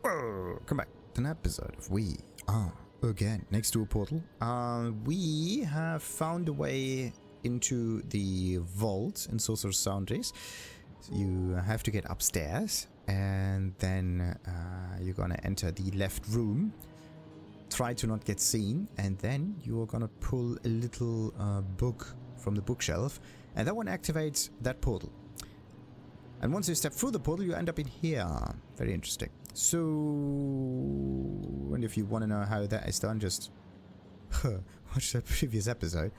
Welcome back to an episode of We Are Again next to a portal. We have found a way into the vault in Sorcerous Foundries. You have to get upstairs and then you're gonna enter the left room. Try to not get seen, and then you're gonna pull a little book from the bookshelf, and that one activates that portal. And once you step through the portal, you end up in here. Very interesting. So, and if you want to know how that is done, just watch that previous episode.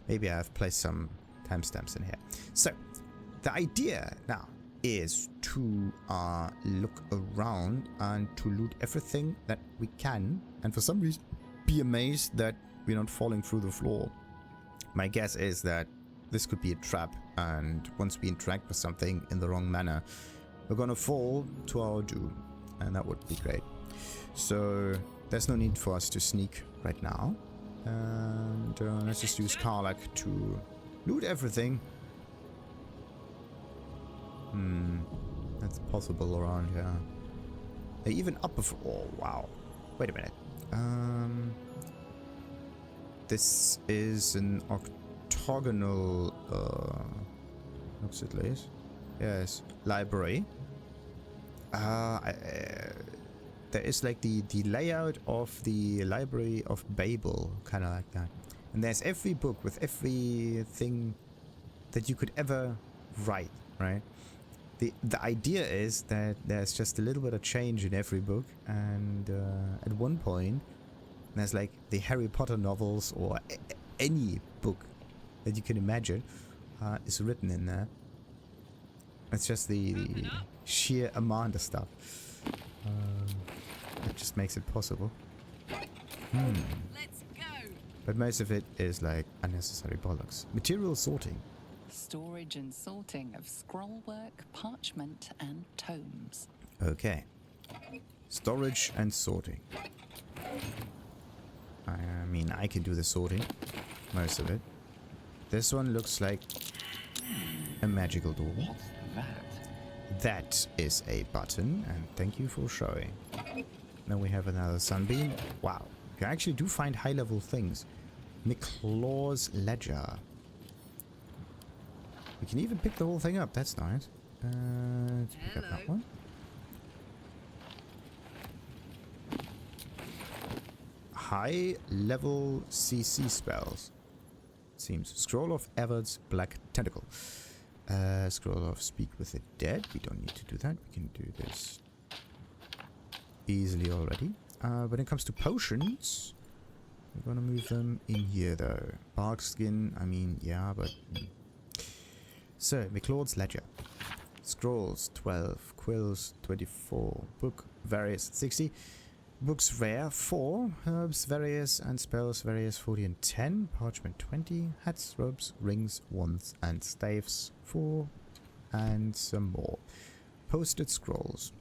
Maybe I've placed some timestamps in here. So, the idea now is to look around and to loot everything that we can, and for some reason be amazed that we're not falling through the floor. My guess is that this could be a trap, and once we interact with something in the wrong manner, we're gonna fall to our doom, and that would be great. So there's no need for us to sneak right now, and let's just use Karlach to loot everything. That's possible around here. They're even up before. Oh wow! Wait a minute. This is an octagonal. Looks at least. Yes, library. There is like the layout of the Library of Babel, kind of like that. And there's every book with everything that you could ever write, right? The idea is that there's just a little bit of change in every book, and at one point there's like the Harry Potter novels or any book that you can imagine is written in there. It's just the sheer amount of stuff that just makes it possible. Let's go. But most of it is like unnecessary bollocks. Material sorting. Storage and sorting of scrollwork, parchment, and tomes. Okay. Storage and sorting. I mean, I can do the sorting. Most of it. This one looks like a magical door. What's that? That is a button, and thank you for showing. Now we have another sunbeam. Wow. You actually do find high-level things. Miklaur's ledger. We can even pick the whole thing up. That's nice. Let's pick up that one. High-level CC spells. Seems. Scroll of Evert's Black Tentacle. Scroll of Speak with the Dead. We don't need to do that. We can do this easily already. When it comes to potions, we're gonna move them in here though. Bark skin, I mean, yeah, but... So, Miklaur's ledger. Scrolls 12, quills 24, book various 60, books rare 4, herbs various and spells various 40 and 10, parchment 20, hats, robes, rings, wands and staves 4, and some more. Posted scrolls.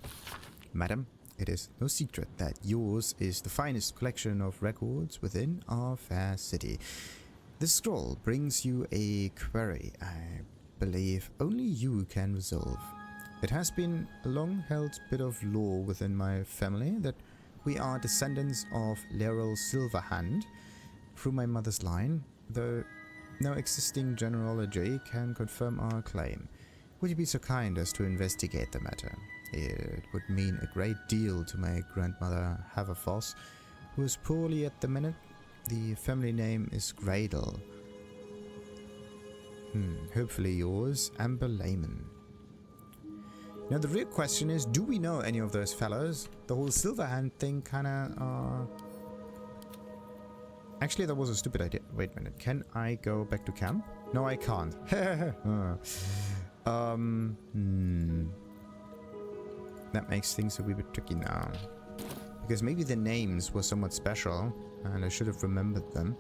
Madam, it is no secret that yours is the finest collection of records within our fair city. This scroll brings you a query I believe only you can resolve. It has been a long-held bit of lore within my family that we are descendants of Silverhand through my mother's line, though no existing genealogy can confirm our claim. Would you be so kind as to investigate the matter? It would mean a great deal to my grandmother Haverfoss, who is poorly at the minute. The family name is Gradle. Hopefully yours, Amber Layman. Now the real question is, do we know any of those fellows? The whole Silverhand thing kinda, Actually, that was a stupid idea. Wait a minute, can I go back to camp? No, I can't. That makes things a wee bit tricky now. Because maybe the names were somewhat special, and I should have remembered them.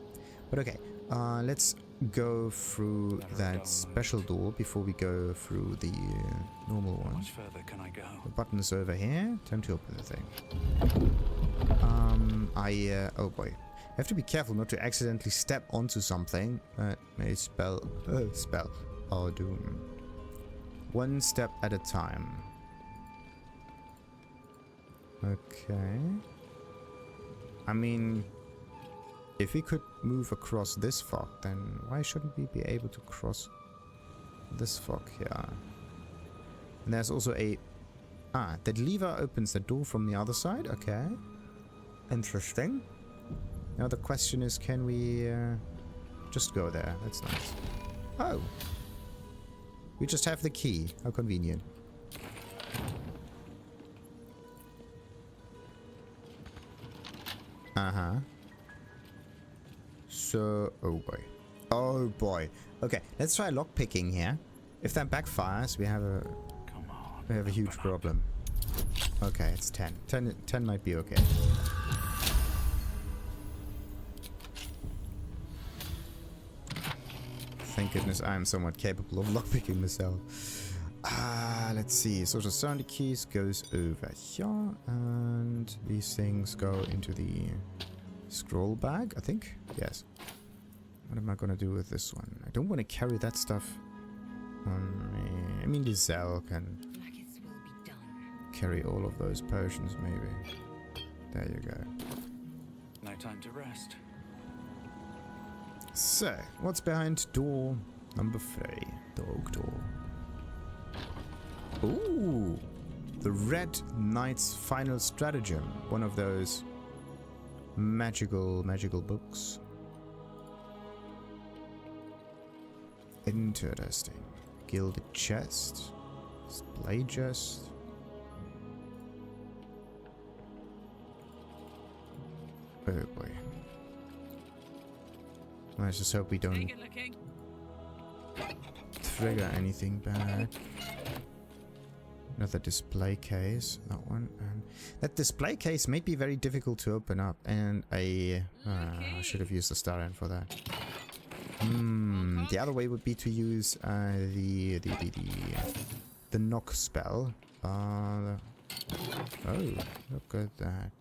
But okay, let's go through that special door before we go through the normal one. How much further can I go? The button's over here. Time to open the thing. Oh boy. I have to be careful not to accidentally step onto something that may spell our doom. One step at a time. Okay. I mean, if we could move across this fog, then why shouldn't we be able to cross this fog here? And there's also a... Ah, that lever opens the door from the other side. Okay. Interesting. Now the question is, can we just go there? That's nice. Oh. We just have the key. How convenient. Uh-huh. So... Oh boy. Oh boy. Okay, let's try lockpicking here. If that backfires, we have a... We have a huge problem. Okay, it's 10. 10 might be okay. Thank goodness I am somewhat capable of lockpicking myself. Let's see. Social Sound keys goes over here, and these things go into the scroll bag, I think. Yes. What am I gonna do with this one? I don't want to carry that stuff on me. I mean, the Zell can carry all of those potions, maybe. There you go. No time to rest. So, what's behind door number 3? The oak door. Ooh! The Red Knight's Final Stratagem. One of those magical books. Interesting. Gilded chest. Display chest. Oh boy. Let's just hope we don't trigger anything bad. Another display case. That one. And that display case may be very difficult to open up, and I should have used the Starian for that. The other way would be to use the knock spell. Oh, look at that.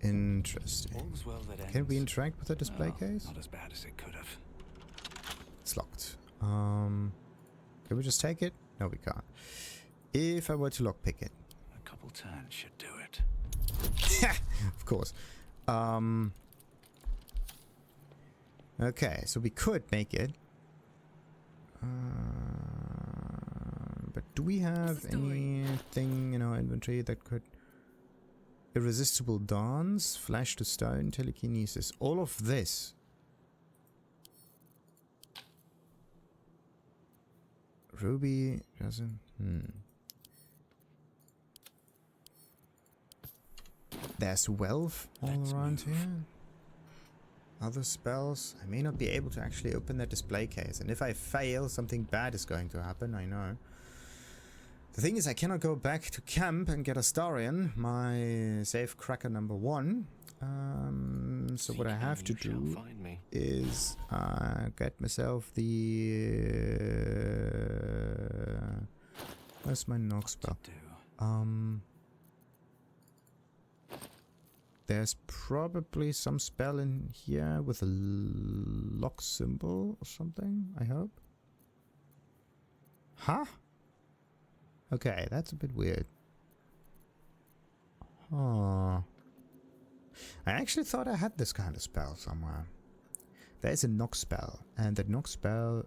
Interesting. Can we interact with the display case? Not as bad as it could have. It's locked. Can we just take it? No, we can't. If I were to lockpick it. A couple turns should do it. Of course. Okay, so we could make it. But do we have anything in our inventory that could... Irresistible Dance, Flash to Stone, Telekinesis. All of this. Ruby doesn't... There's wealth all around here. Other spells. I may not be able to actually open that display case. And if I fail, something bad is going to happen, I know. The thing is, I cannot go back to camp and get a Starian, my safe cracker number 1. So what I have to do is get myself the... where's my knock spell? There's probably some spell in here with a lock symbol or something, I hope. Huh? Okay, that's a bit weird. Huh. I actually thought I had this kind of spell somewhere. There is a knock spell, and that knock spell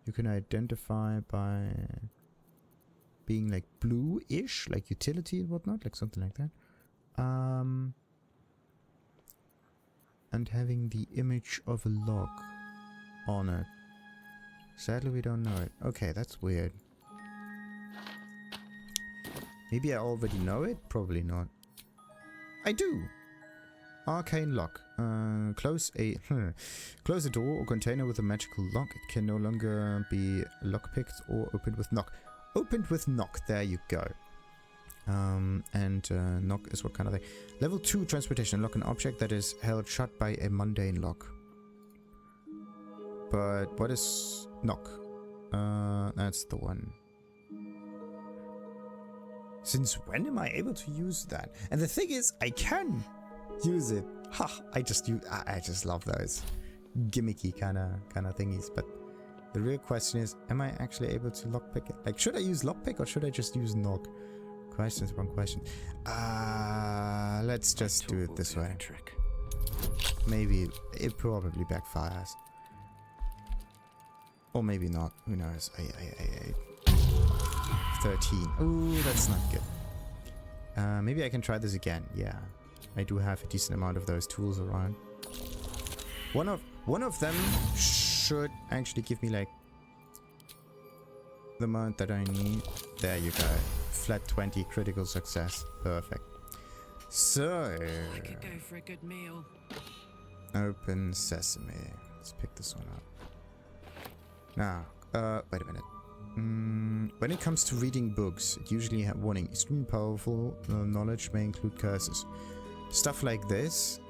you can identify by being like blue-ish, like utility and whatnot, like something like that. And having the image of a lock on it. Sadly, we don't know it. Okay, that's weird. Maybe I already know it? Probably not. I do! Arcane lock. Close a door or container with a magical lock. It can no longer be lockpicked or opened with knock. Opened with knock, there you go. Knock is what kind of thing? Level 2 transportation. Lock an object that is held shut by a mundane lock. But what is knock? That's the one. Since when am I able to use that? And the thing is, I can use it. Ha! I just love those gimmicky kind of thingies. But The real question is, am I actually able to lockpick it? Like, should I use lockpick or should I just use knock? Questions upon questions. Let's just do it this way. Trick. Maybe it probably backfires. Or maybe not. Who knows? 13. Ooh, that's not good. Maybe I can try this again. Yeah. I do have a decent amount of those tools around. One of them should actually give me like the amount that I need. There you go. Flat 20 critical success. Perfect. So I could go for a good meal. open sesame. Let's pick this one up. Now, wait a minute. When it comes to reading books, it usually have warning. Extremely powerful knowledge may include curses. Stuff like this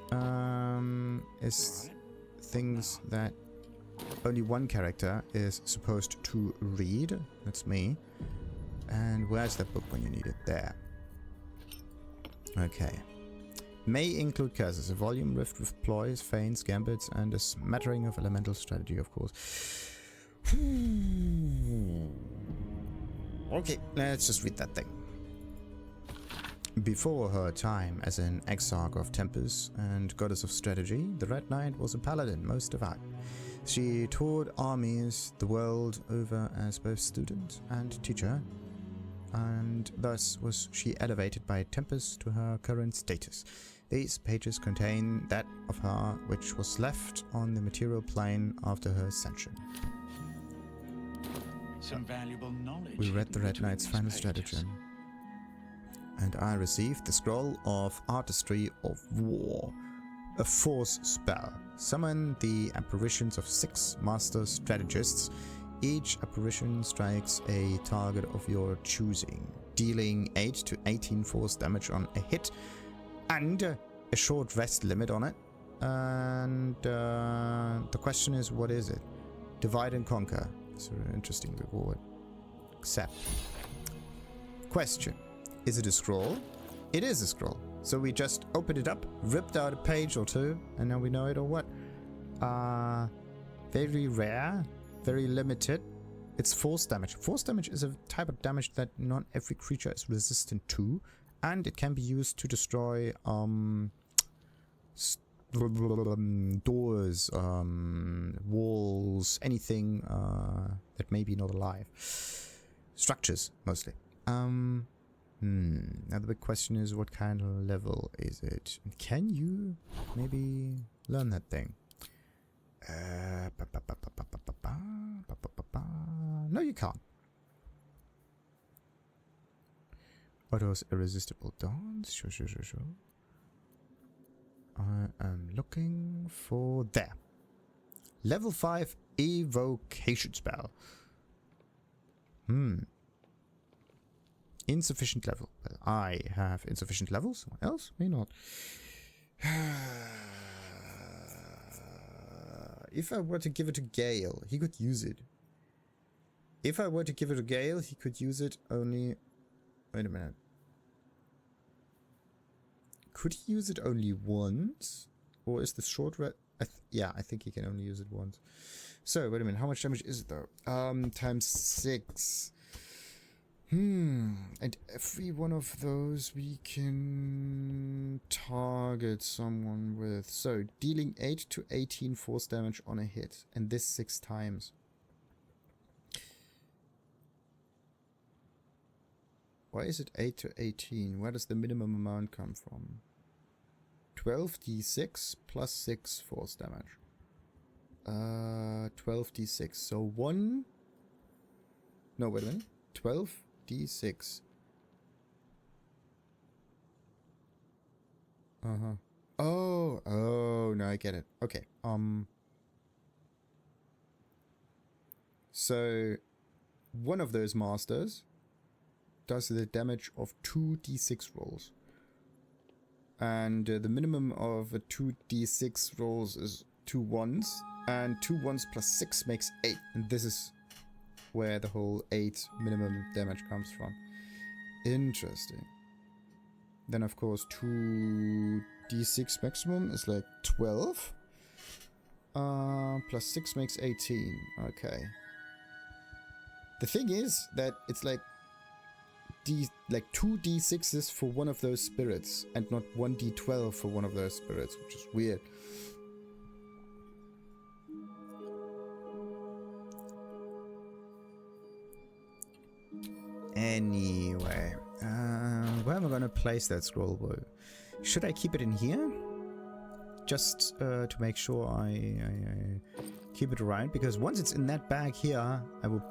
is things that only one character is supposed to read. That's me. And where's that book when you need it? There. Okay. May include curses. A volume rift with ploys, feints, gambits, and a smattering of elemental strategy, of course. Okay, let's just read that thing. Before her time as an exarch of Tempest and goddess of strategy, the Red Knight was a paladin most devout. She toured armies the world over as both student and teacher, and thus was she elevated by Tempest to her current status. These pages contain that of her which was left on the material plane after her ascension. Some valuable knowledge. We read the Red Knight's final stratagem, and I received the Scroll of Artistry of War, a force spell. Summon the apparitions of 6 master strategists. Each apparition strikes a target of your choosing, dealing 8 to 18 force damage on a hit, and a short rest limit on it. And the question is, what is it? Divide and conquer. It's an interesting reward. Accept. Question. Is it a scroll? It is a scroll. So we just opened it up, ripped out a page or two, and now we know it or what? Very rare, very limited. It's force damage. Force damage is a type of damage that not every creature is resistant to, and it can be used to destroy doors, walls, anything that may be not alive. Structures, mostly. Now the big question is, what kind of level is it? Can you maybe learn that thing? No, you can't. What was irresistible dance? Sure. I am looking for there. Level 5 evocation spell. Insufficient level. Well, I have insufficient level. Someone else may not. If I were to give it to Gale, he could use it. If I were to give it to Gale, he could use it only... Wait a minute. Could he use it only once? Or is the short red... yeah, I think he can only use it once. So, wait a minute. How much damage is it though? Times 6. And every one of those we can target someone with. So, dealing 8 to 18 force damage on a hit. And this 6 times. Why is it 8 to 18? Where does the minimum amount come from? 12d6 plus 6 force damage. 12d6. So 1... No, wait a minute. 12d6. Oh, no, I get it. Okay. So one of those masters does the damage of 2d6 rolls. And the minimum of a 2d6 rolls is 2 1s. And 2 1s plus 6 makes 8. And this is where the whole 8 minimum damage comes from. Interesting. Then of course 2d6 maximum is like 12. Plus 6 makes 18. Okay. The thing is that it's like two d6s for one of those spirits and not 1d12 for one of those spirits, which is weird. Anyway, where am I gonna place that scroll bow? Should I keep it in here? Just to make sure I keep it around, because once it's in that bag here, I will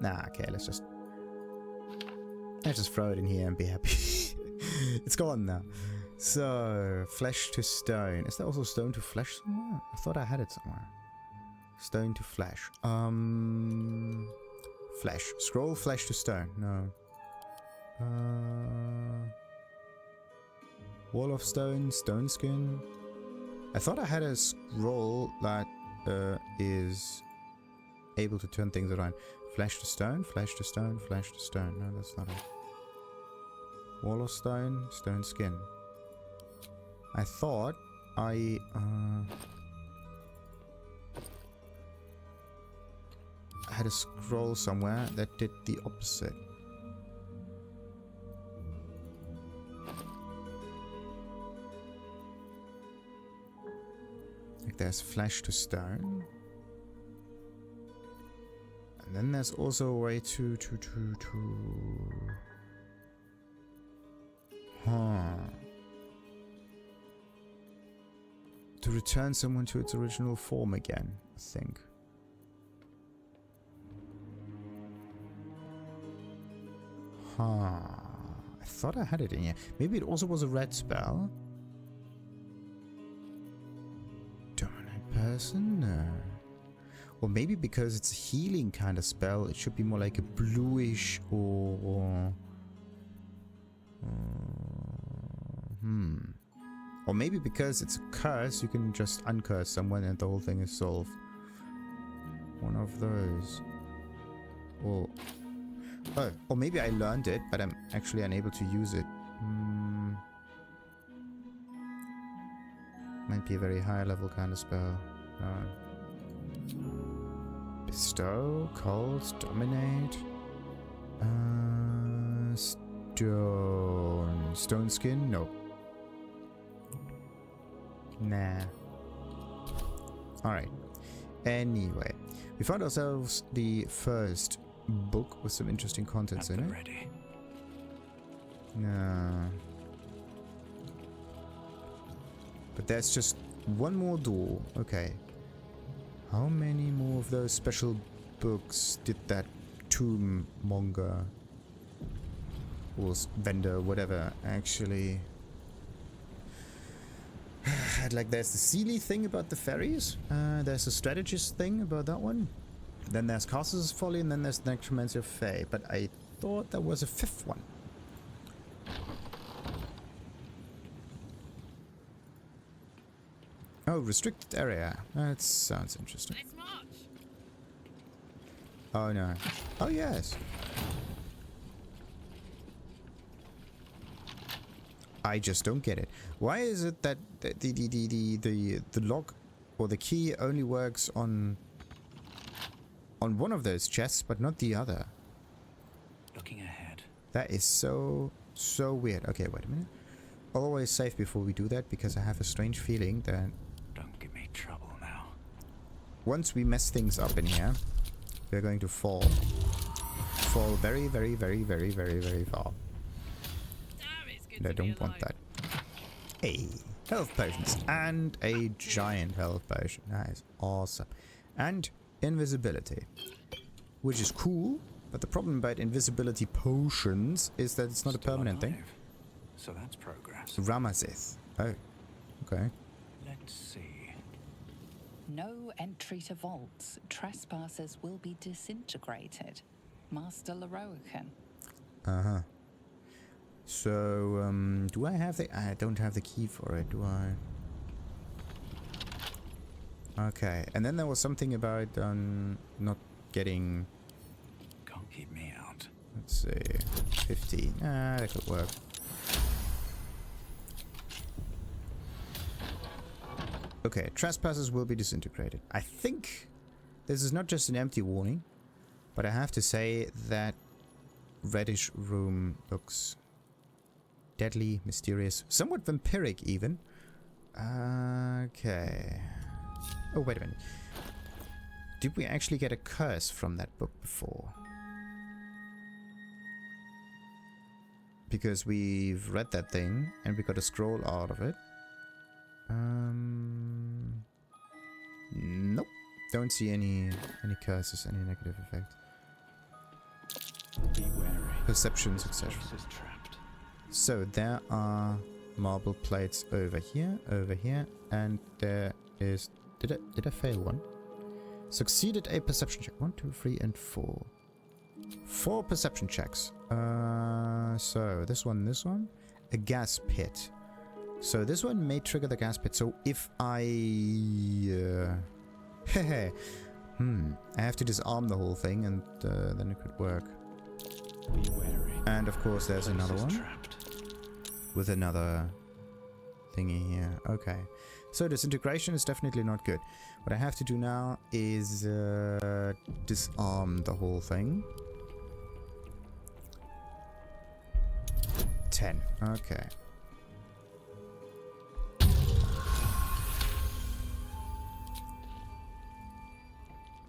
okay, let's just throw it in here and be happy. It's gone now. So, flesh to stone. Is there also stone to flesh somewhere? I thought I had it somewhere. Stone to flesh. Flesh. Scroll flesh to stone. No. Wall of stone. Stone skin. I thought I had a scroll that is able to turn things around. Flesh to stone. Flesh to stone. Flesh to stone. No, that's not it. Wall of stone. Stone skin. I thought I had a scroll somewhere that did the opposite. Like there's flesh to stone. And then there's also a way to return someone to its original form again, I think. I thought I had it in here. Maybe it also was a red spell. Dominate person? No. Or maybe because it's a healing kind of spell, it should be more like a bluish or Or maybe because it's a curse, you can just uncurse someone and the whole thing is solved. One of those. Or maybe I learned it, but I'm actually unable to use it. Might be a very high level kind of spell. Bestow, cult, dominate. Stone skin? No. Nah. Alright. Anyway, we found ourselves the first book with some interesting contents in it. Ready. No. But there's just one more door. Okay. How many more of those special books did that tomb monger or vendor, whatever, actually like there's the Sealy thing about the fairies, there's a strategist thing about that one, then there's Karsus Folly, and then there's the Necromancy of Thay, but I thought there was a fifth one. Oh, restricted area. That sounds interesting. Oh no. Oh yes. I just don't get it. Why is it that the lock or the key only works on one of those chests but not the other? Looking ahead. That is so weird. Okay, wait a minute. Always safe before we do that, because I have a strange feeling that Don't give me trouble now. once we mess things up in here, we're going to fall very, very, very, very, very, very far. I don't want that. Hey, health potions and a giant health potion. That is awesome. And invisibility, which is cool. But the problem about invisibility potions is that it's not a permanent thing. So that's progress. Ramazith. Oh, okay. Let's see. No entry to vaults. Trespassers will be disintegrated. Master Larian. Uh-huh. So, do I have the... I don't have the key for it, do I? Okay, and then there was something about not getting... Can't keep me out. Let's see... 15. Ah, that could work. Okay, trespassers will be disintegrated. I think this is not just an empty warning. But I have to say that reddish room looks deadly, mysterious, somewhat vampiric even. Okay. Oh, wait a minute. Did we actually get a curse from that book before? Because we've read that thing and we got a scroll out of it. Nope. Don't see any curses, any negative effect. Be wary. Perceptions, etc. This is trapped. So there are marble plates over here, and there is... Did I fail one? Succeeded a perception check. 1, 2, 3, and 4. 4 perception checks. So this one. A gas pit. So this one may trigger the gas pit. So if I... I have to disarm the whole thing, and then it could work. Be wary. And of course there's another one. Trapped. With another thingy here. Okay. So disintegration is definitely not good. What I have to do now is disarm the whole thing. 10. Okay.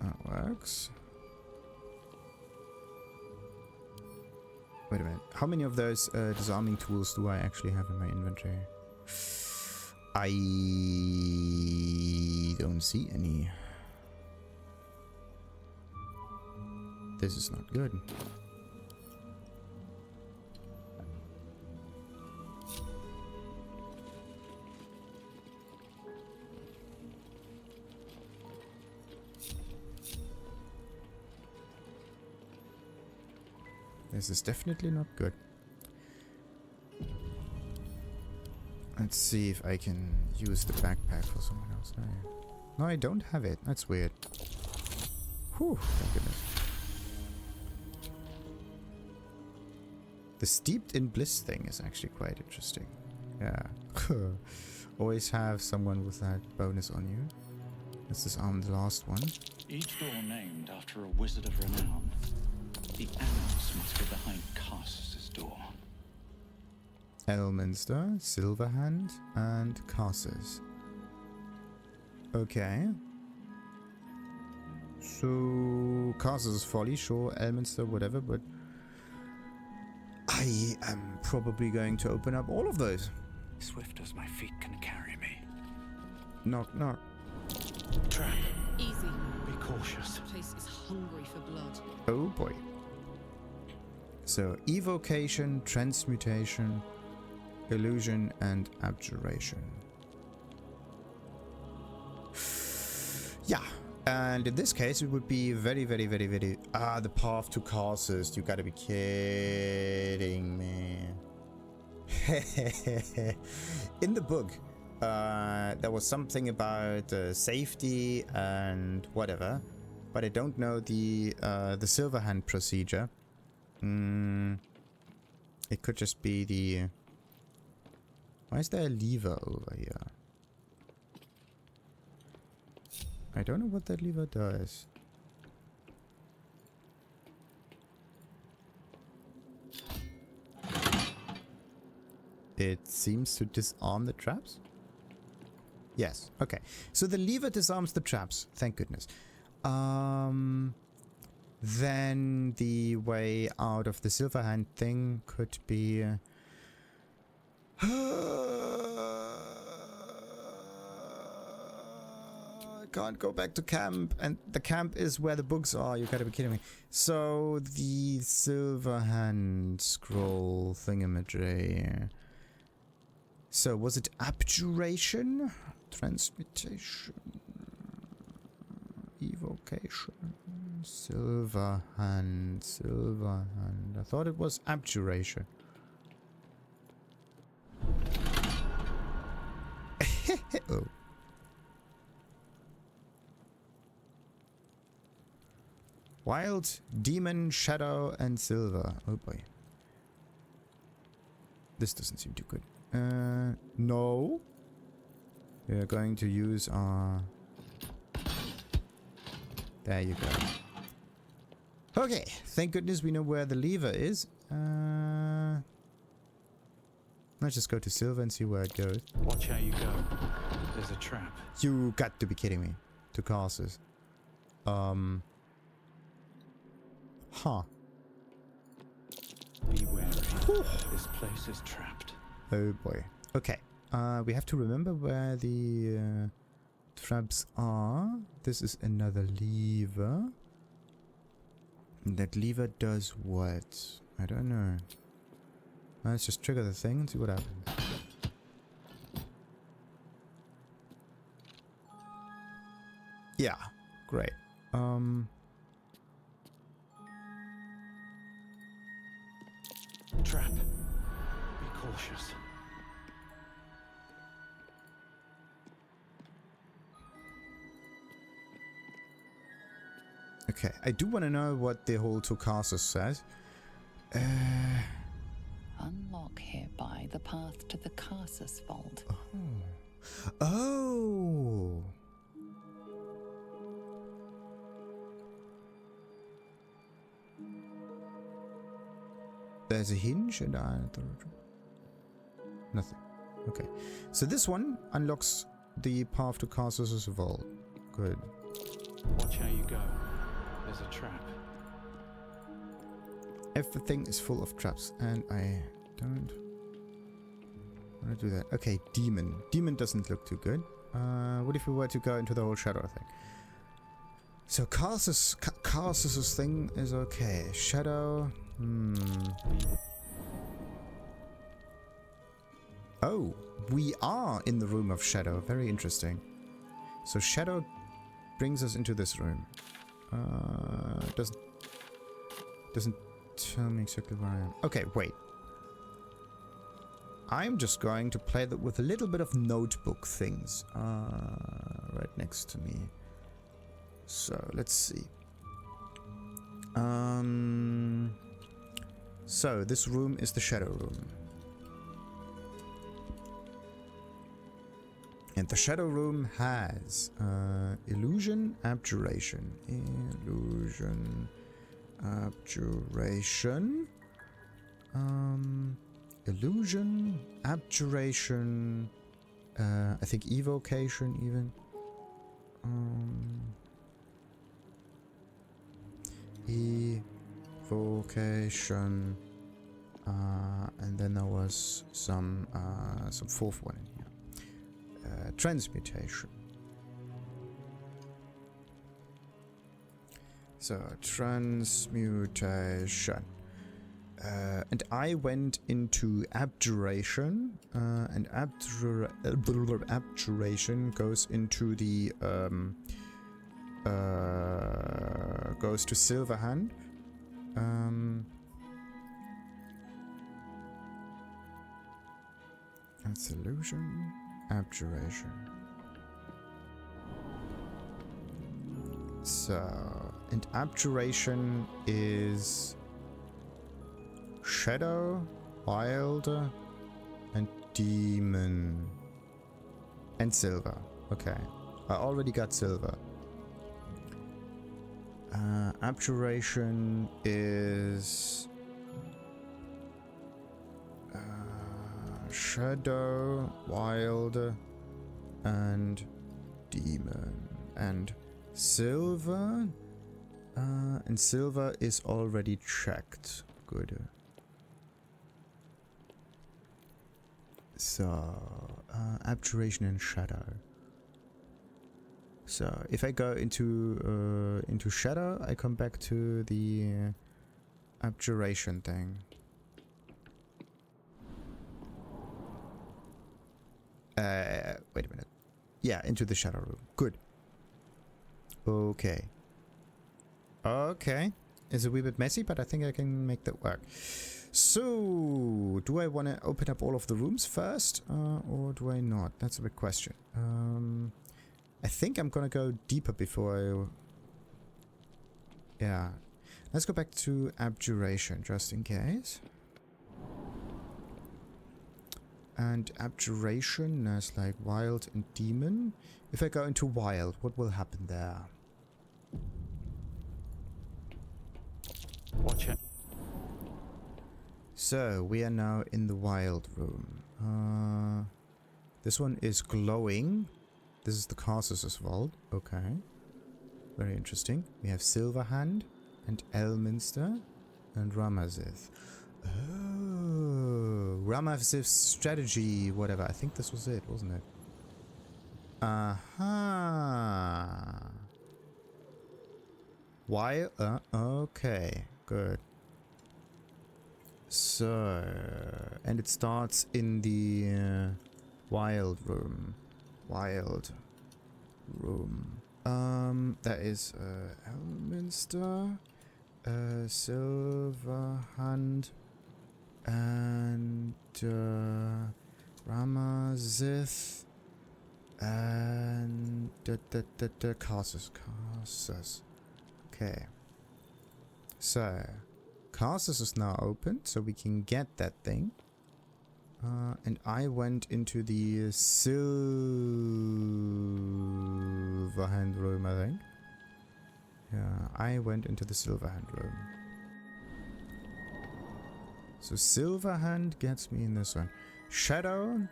That works. Wait a minute. How many of those disarming tools do I actually have in my inventory? I don't see any. This is not good. This is definitely not good. Let's see if I can use the backpack for someone else. No, I don't have it. That's weird. Whew, thank goodness. The steeped in bliss thing is actually quite interesting. Yeah. Always have someone with that bonus on you. Let's disarm the last one. Each door named after a wizard of renown. The Annals must be behind Karsus's door. Elminster, Silverhand, and Karsus. Okay. So Karsus' folly, sure, Elminster, whatever, but I am probably going to open up all of those. Swift as my feet can carry me. Knock, knock. Trap. Easy. Be cautious. This place is hungry for blood. Oh boy. So, Evocation, Transmutation, Illusion, and Abjuration. Yeah. And in this case, it would be very... the path to Karsus. You gotta be kidding me. In the book, there was something about safety and whatever, but I don't know the Silverhand procedure. It could just be the... Why is there a lever over here? I don't know what that lever does. It seems to disarm the traps? Yes, okay. So the lever disarms the traps, thank goodness. Then the way out of the Silverhand thing could be... I can't go back to camp, and the camp is where the books are. You gotta be kidding me. So the Silverhand scroll thingamajig. So was it Abjuration? Transmutation? Evocation? Silverhand. I thought it was Abjuration. Oh. Wild, Demon, Shadow, and Silver. Oh boy. This doesn't seem too good. No. We're going to use our... There you go. Okay, thank goodness we know where the lever is. Let's just go to Silver and see where it goes. Watch how you go. There's a trap. You got to be kidding me. To Karsus. Huh. Be wary. This place is trapped. Oh boy. Okay. We have to remember where the traps are. This is another lever. That lever does what? I don't know. Let's just trigger the thing and see what happens. Yeah, great. Trap. Be cautious. Okay, I do want to know what the whole to Karsus says. Unlock hereby the path to the Karsus Vault. Oh. There's a hinge and nothing. Okay. So this one unlocks the path to Karsus Vault. Good. Watch how you go. There's a trap. Everything is full of traps and I don't want to do that. Okay, demon. Demon doesn't look too good. What if we were to go into the whole shadow thing? So Karsus's thing is okay. Shadow. Oh, we are in the room of shadow. Very interesting. So shadow brings us into this room. Doesn't tell me exactly where I am. Okay, wait. I'm just going to play that with a little bit of notebook things right next to me. So let's see. So this room is the shadow room. And the shadow room has illusion, abjuration, illusion, abjuration, illusion, abjuration, I think evocation even. Evocation, and then there was some fourth one in here. Transmutation. So transmutation. And I went into abjuration, and abjuration goes into the goes to Silverhand. That's illusion, abjuration. So, and abjuration is shadow, wild, and demon, and silver. Okay, I already got silver. Abjuration is shadow, wild, and demon, and silver. And silver is already checked. Good. So abjuration and shadow. So if I go into shadow, I come back to the abjuration thing. Wait a minute. Yeah, into the shadow room. Good. Okay. Okay. It's a wee bit messy, but I think I can make that work. So, do I want to open up all of the rooms first, or do I not? That's a big question. I think I'm gonna go deeper before I... Yeah. Let's go back to abjuration, just in case. And abjuration, there's like wild and demon. If I go into wild, what will happen there? Watch it. So, we are now in the wild room. This one is glowing. This is the Karsus Vault. Okay. Very interesting. We have Silverhand and Elminster and Ramazith. Oh, Ramazith's strategy, whatever. I think this was it, wasn't it? Aha. Why? Okay, good. So, and it starts in the wild room. Wild room. That is Elminster, Silverhand, and Ramazith, and Karsus. Okay. So, Karsus is now open, so we can get that thing. And I went into the Silverhand room, I think. Yeah, I went into the Silverhand room. So Silverhand gets me in this one. Shadow.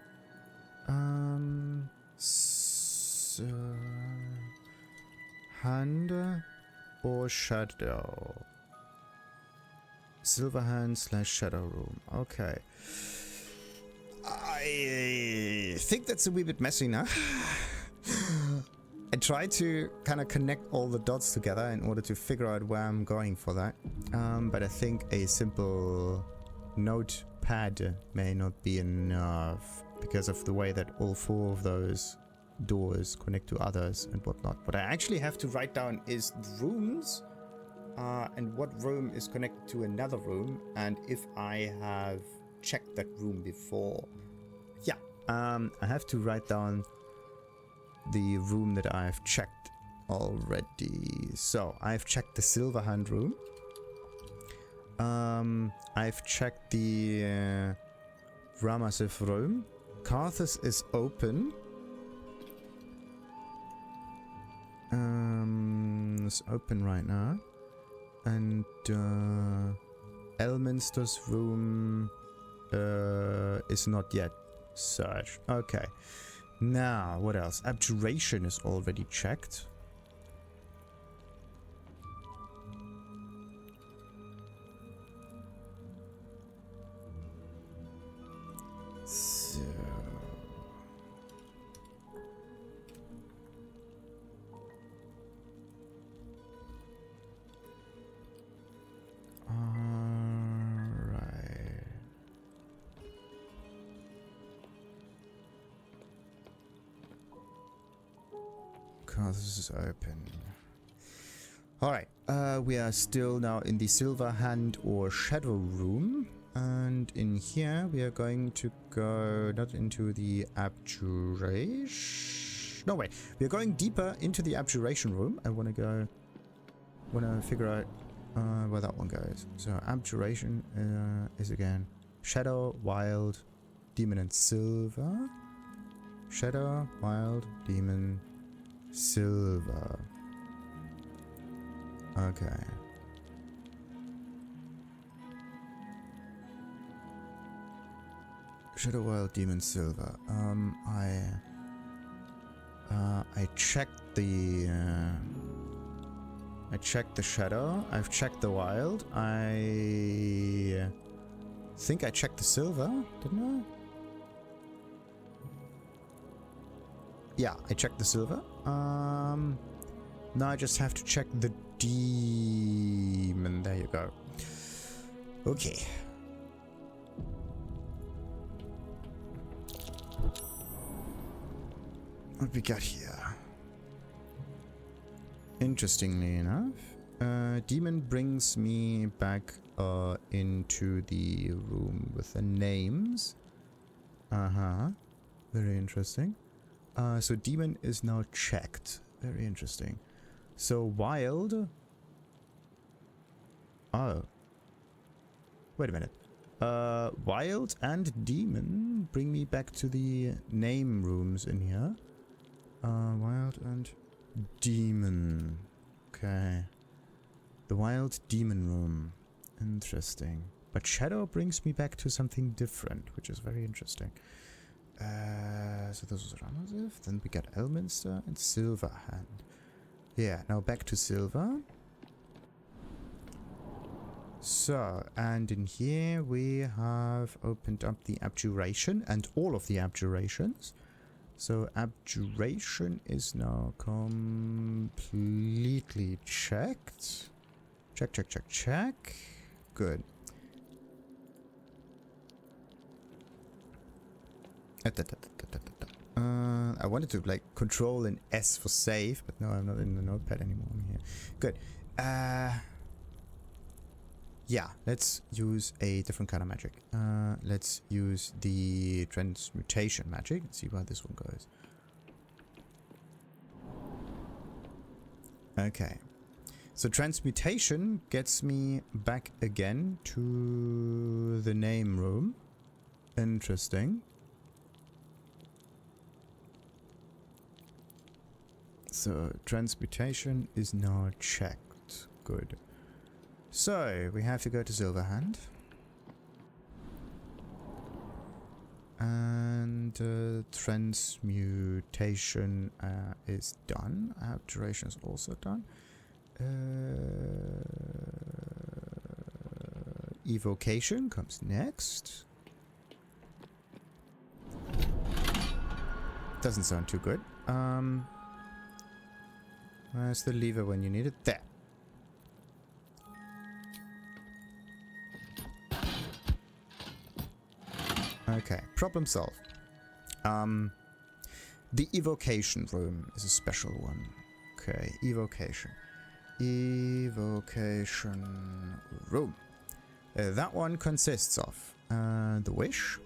Hand or Shadow. Silverhand / Shadow room. Okay. I think that's a wee bit messy now. I tried to kind of connect all the dots together in order to figure out where I'm going for that. But I think a simple notepad may not be enough because of the way that all 4 of those doors connect to others and whatnot. What I actually have to write down is rooms and what room is connected to another room and if I have checked that room before. Yeah, I have to write down the room that I've checked already. So I've checked the Silverhand room. I've checked the Ramazith room. Karsus is open. It's open right now. And Elminster's room is not yet searched. Okay. Now, what else? Abjuration is already checked. So... This is open. Alright, we are still now in the Silverhand or Shadow room. And in here we are going to go not into the Abjuration. No, wait. We are going deeper into the Abjuration room. I want to figure out where that one goes. So Abjuration is again Shadow, Wild, Demon and Silver. Shadow, Wild, Demon, Silver. Okay. Shadow, Wild, Demon, Silver. I checked the Shadow. I've checked the Wild. I think I checked the Silver, didn't I? Yeah, I checked the Silver. Now I just have to check the Demon. There you go. Okay. What we got here? Interestingly enough, Demon brings me back into the room with the names. Very interesting. So Demon is now checked. Very interesting. So Wild... Oh. Wait a minute. Wild and Demon bring me back to the name rooms in here. Wild and Demon. Okay. The Wild Demon room. Interesting. But Shadow brings me back to something different, which is very interesting. So this was Ramazif. Then we got Elminster and Silverhand. Yeah, now back to Silver. So, and in here we have opened up the Abjuration and all of the Abjurations. So Abjuration is now completely checked. Check, check, check, check. Good. I wanted to like control an S for save, but no, I'm not in the notepad anymore. I'm here. Good. Yeah, let's use a different kind of magic. Let's use the transmutation magic. Let's see how this one goes. Okay. So transmutation gets me back again to the name room. Interesting. So transmutation is now checked. Good. So we have to go to Silverhand. And transmutation is done. Abjuration is also done. Evocation comes next. Doesn't sound too good. Where's the lever when you need it? There. Okay, problem solved. The evocation room is a special one. Okay, evocation. Evocation room. That one consists of the wish,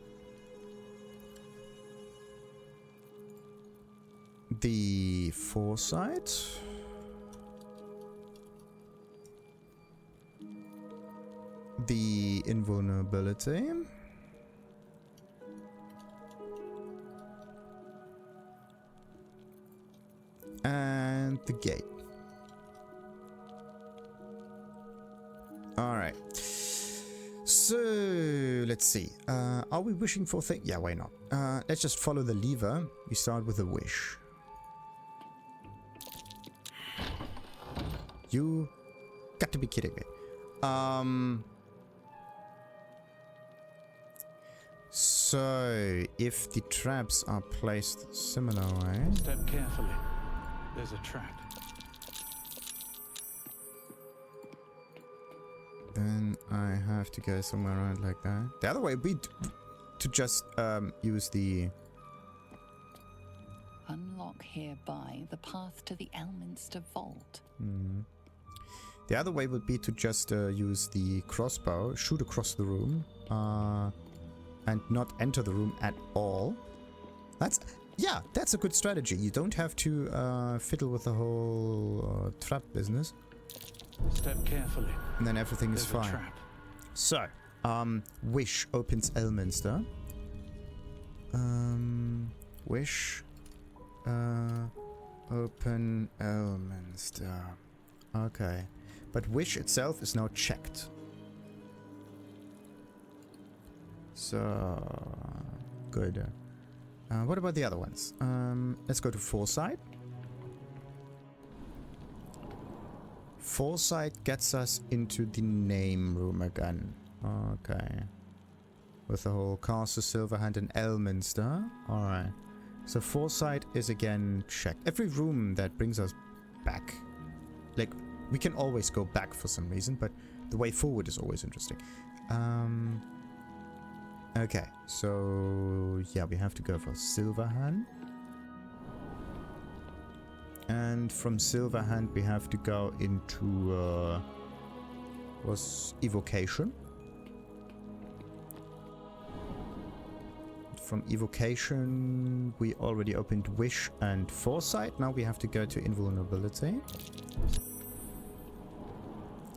the foresight, the invulnerability, and the gate. Alright. So, let's see. Are we wishing for things? Yeah, why not? Let's just follow the lever. We start with a wish. You got to be kidding me. So, if the traps are placed similar way... Step carefully. There's a trap. Then I have to go somewhere around like that. The other way would be to just use the... Unlock hereby the path to the Elminster Vault. The other way would be to just use the crossbow, shoot across the room, and not enter the room at all. Yeah, that's a good strategy. You don't have to fiddle with the whole trap business. Step carefully. And then everything is fine. Trap. So, wish opens Elminster. Wish, open Elminster. Okay. But wish itself is now checked. So, good. What about the other ones? Let's go to foresight. Foresight gets us into the name room again. Okay. With the whole Karsus, Silverhand, and Elminster. Alright. So foresight is again checked. Every room that brings us back. Like, we can always go back for some reason, but the way forward is always interesting. Okay, so yeah, we have to go for Silverhand. And from Silverhand we have to go into was Evocation. From Evocation we already opened Wish and Foresight. Now we have to go to Invulnerability.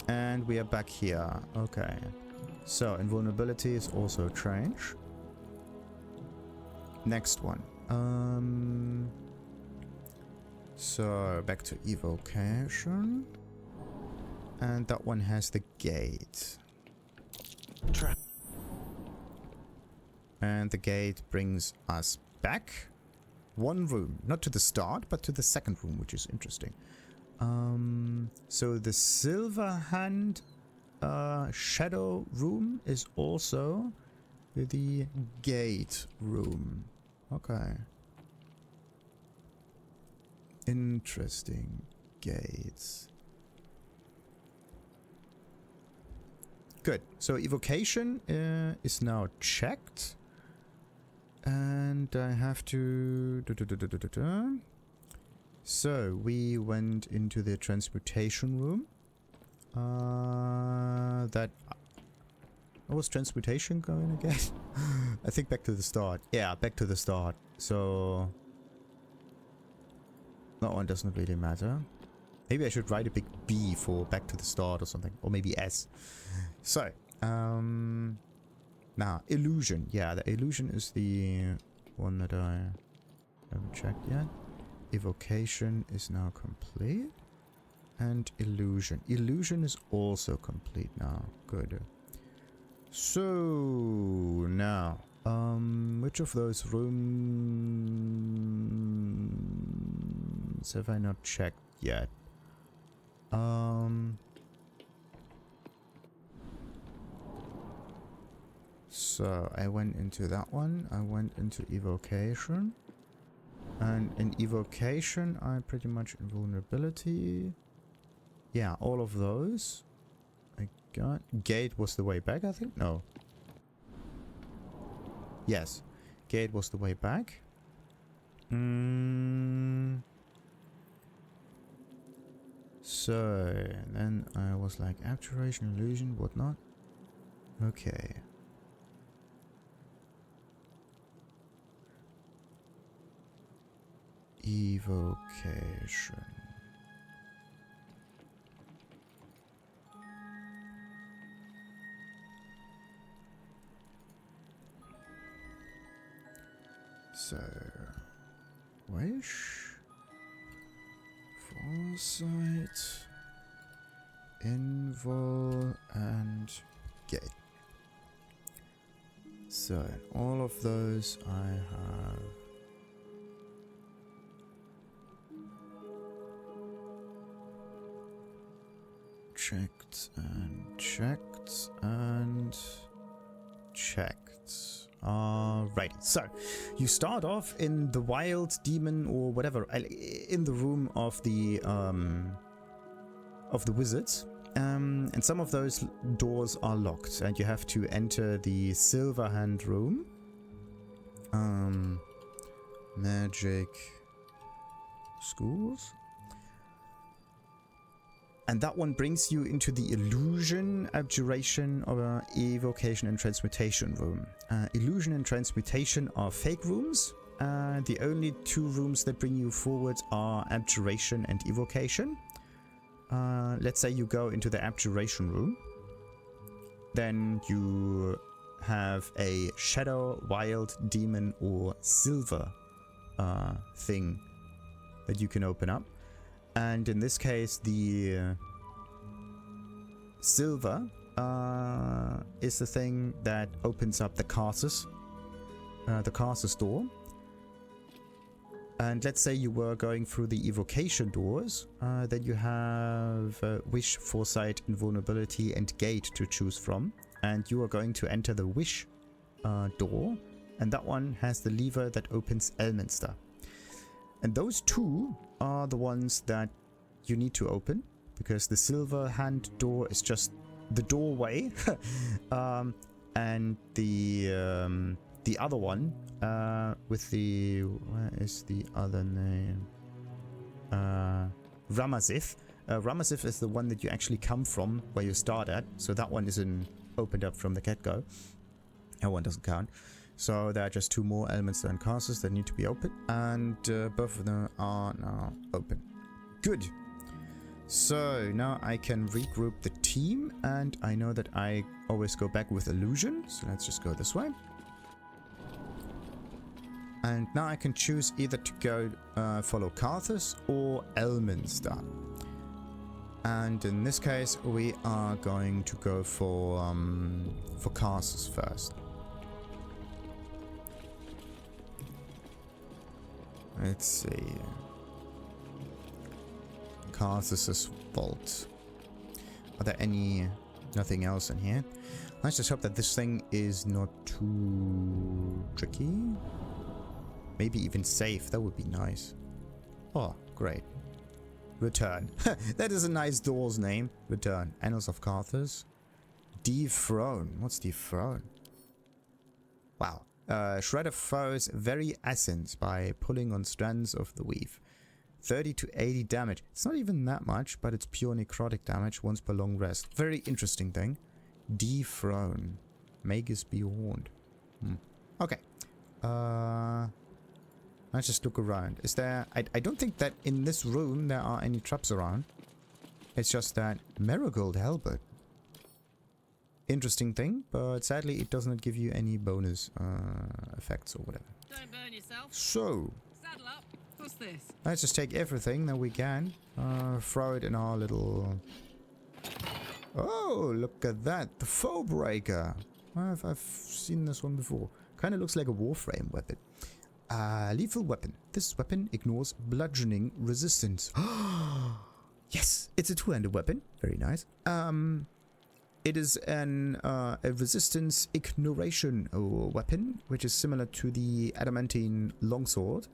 And we are back here. Okay. So, invulnerability is also change. Next one. So, back to Evocation. And that one has the gate. And the gate brings us back. One room. Not to the start, but to the second room, which is interesting. So the Silverhand shadow room is also the gate room. Okay. Interesting. Gates. Good. So evocation is now checked. And I have to... So we went into the transmutation room. That... What was transmutation going again? I think back to the start. Yeah, back to the start. So... That one doesn't really matter. Maybe I should write a big B for back to the start or something. Or maybe S. So, now, illusion. Yeah, the illusion is the one that I haven't checked yet. Evocation is now complete. And illusion. Illusion is also complete now. Good. So, now, which of those rooms have I not checked yet? So I went into that one. I went into evocation. And in evocation, I pretty much invulnerability. Yeah, all of those. I got... Gate was the way back, I think? No. Yes. Gate was the way back. So, then I was like, Abjuration, illusion, whatnot. Okay. Evocation. So, wish, foresight, invul, and gate. So, in all of those I have checked and checked and checked. Right, so you start off in the wild demon or whatever, in the room of the wizards, and some of those doors are locked, and you have to enter the Silverhand room. Magic schools. And that one brings you into the illusion, abjuration, or evocation and transmutation room. Illusion and transmutation are fake rooms. The only two rooms that bring you forward are abjuration and evocation. Let's say you go into the abjuration room. Then you have a shadow, wild, demon, or silver thing that you can open up. And in this case, the silver is the thing that opens up the Karsus door. And let's say you were going through the evocation doors, then you have wish, foresight, invulnerability, and gate to choose from. And you are going to enter the wish door, and that one has the lever that opens Elminster. And those two are the ones that you need to open, because the Silverhand door is just the doorway, and the other one with the, where is the other name? Ramazith. Ramazith is the one that you actually come from, where you start at. So that one isn't opened up from the get-go. That one doesn't count. So there are just two more Elminster and Karsus that need to be open, and both of them are now open. Good. So now I can regroup the team, and I know that I always go back with illusion, so let's just go this way. And now I can choose either to go follow Karsus or Elminster. And in this case, we are going to go for Karsus first. Let's see. Karsus Vault. Are there nothing else in here? Let's just hope that this thing is not too tricky. Maybe even safe. That would be nice. Oh, great. Return. That is a nice door's name. Return. Annals of Karsus. Dethrone. What's dethrone? Wow. Shred of foes very essence by pulling on strands of the weave. 30 to 80 damage. It's not even that much, but it's pure necrotic damage once per long rest. Very interesting thing. Dethrone. Magus be warned. Okay. Let's just look around. Is there... I don't think that in this room there are any traps around. It's just that Marigold Halberd. Interesting thing, but sadly it does not give you any bonus effects or whatever. Don't burn yourself. So... Saddle up. What's this? Let's just take everything that we can. Throw it in our little... Oh, look at that. The Foebreaker. I've seen this one before. Kind of looks like a Warframe weapon. Lethal weapon. This weapon ignores bludgeoning resistance. Yes, it's a two-handed weapon. Very nice. It is a resistance ignoration weapon, which is similar to the adamantine longsword.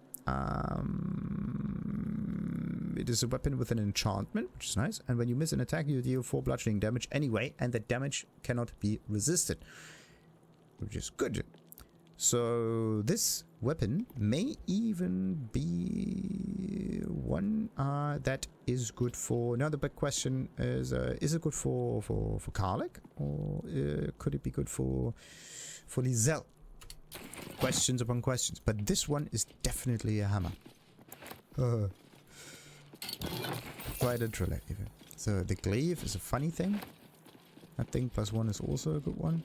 It is a weapon with an enchantment, which is nice. And when you miss an attack, you deal 4 bludgeoning damage anyway, and that damage cannot be resisted, which is good. So this weapon may even be one that is good for... Now the big question is it good for Karlach, or could it be good for Lizelle? Questions upon questions, but this one is definitely a hammer. Quite literally, even. So the glaive is a funny thing. I think +1 is also a good one.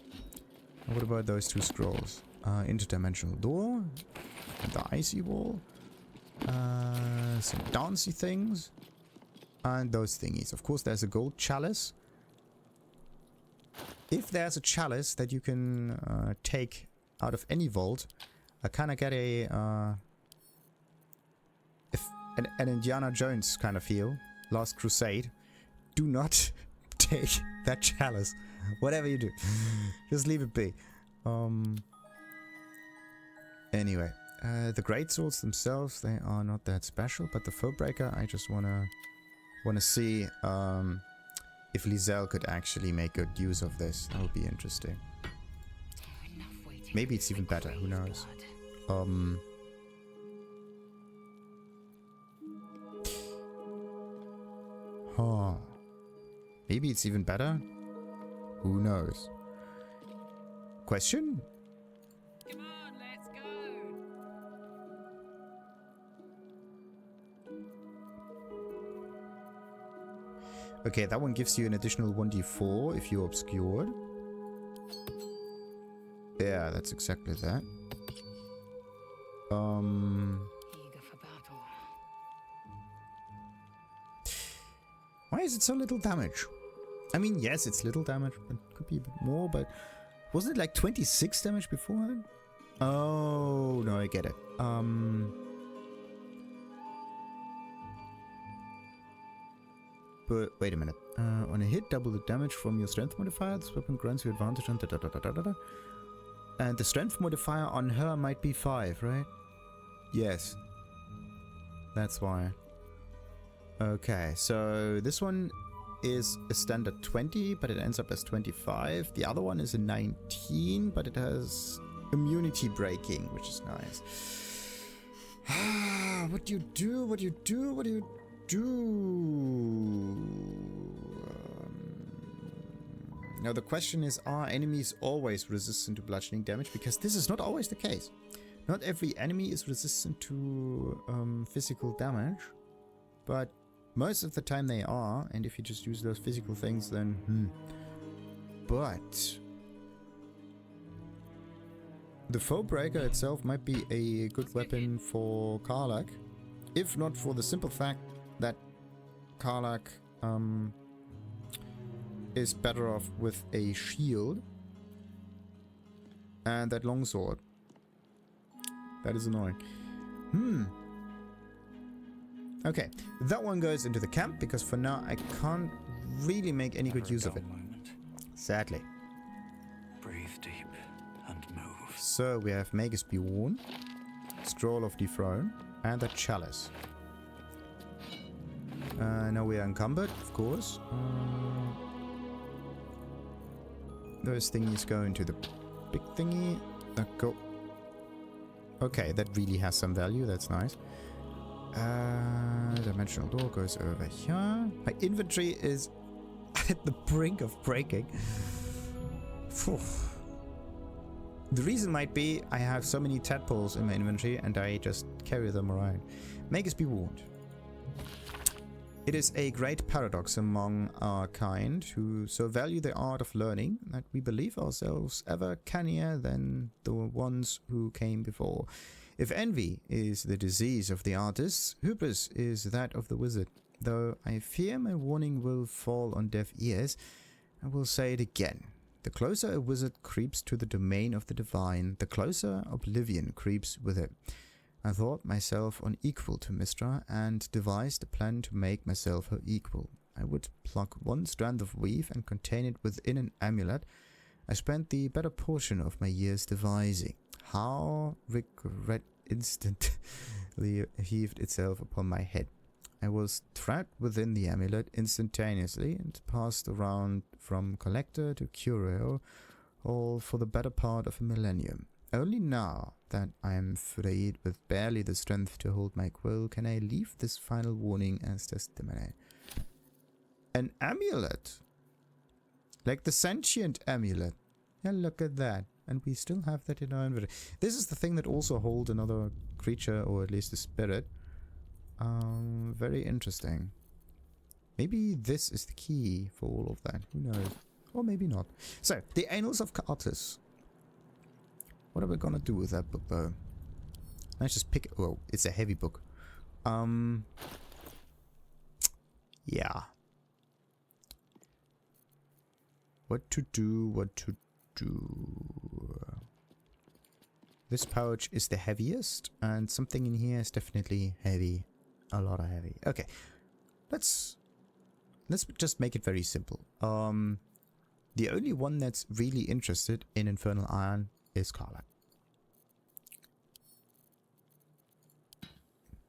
And what about those 2 scrolls? Interdimensional door, the icy wall, some dancey things, and those thingies. Of course, there's a gold chalice. If there's a chalice that you can take out of any vault, I kind of get an Indiana Jones kind of feel. Last Crusade. Do not take that chalice. Whatever you do, just leave it be. Anyway, the greatswords themselves, they are not that special, but the Foebreaker, I just wanna see if Lizelle could actually make good use of this. That would be interesting. Maybe it's even better, who knows. Maybe it's even better? Who knows? Question? Come on, let's go. Okay, that one gives you an additional 1d4 if you're obscured. Yeah, that's exactly that. Eager for battle. Why is it so little damage? I mean, yes, it's little damage, but it could be a bit more, but wasn't it like 26 damage beforehand? Oh, no, I get it. But wait a minute. On a hit, double the damage from your strength modifier. This weapon grants you advantage on da-da-da-da-da-da. And the strength modifier on her might be 5, right? Yes. That's why. Okay, so this one is a standard 20, but it ends up as 25. The other one is a 19, but it has immunity breaking, which is nice. What do you do? What do you do? What do you do? Now the question is, are enemies always resistant to bludgeoning damage? Because this is not always the case. Not every enemy is resistant to physical damage, but most of the time they are, and if you just use those physical things, then But the Foebreaker itself might be a good weapon for Karlach, if not for the simple fact that Karlach is better off with a shield and that longsword. That is annoying. Okay, that one goes into the camp because for now I can't really make any good use of it. Sadly. Breathe deep and move. So we have Magus be worn, Scroll of Dethrone, and the Chalice. Now we are encumbered, of course. Those thingies go into the big thingy. Go. Okay, that really has some value. That's nice. Dimensional door goes over here. My inventory is at the brink of breaking. Phew. The reason might be I have so many tadpoles in my inventory and I just carry them around. Magus be warned. It is a great paradox among our kind who so value the art of learning that we believe ourselves ever cannier than the ones who came before. If envy is the disease of the artists, hubris is that of the wizard. Though I fear my warning will fall on deaf ears, I will say it again. The closer a wizard creeps to the domain of the divine, the closer oblivion creeps with it. I thought myself unequal to Mystra and devised a plan to make myself her equal. I would pluck one strand of weave and contain it within an amulet I spent the better portion of my years devising. How regret instantly heaved itself upon my head. I was trapped within the amulet instantaneously and passed around from collector to curio, all for the better part of a millennium. Only now that I am freed with barely the strength to hold my quill can I leave this final warning as testimony. An amulet? Like the sentient amulet. Yeah, look at that. And we still have that in our inventory. This is the thing that also holds another creature, or at least a spirit. Very interesting. Maybe this is the key for all of that. Who knows? Or maybe not. So, the Annals of Karsus. What are we gonna do with that book, though? Let's just pick it. Oh, it's a heavy book. Yeah. What to do. This pouch is the heaviest, and something in here is definitely heavy. A lot of heavy. Okay. Let's just make it very simple. The only one that's really interested in Infernal Iron is Karlach.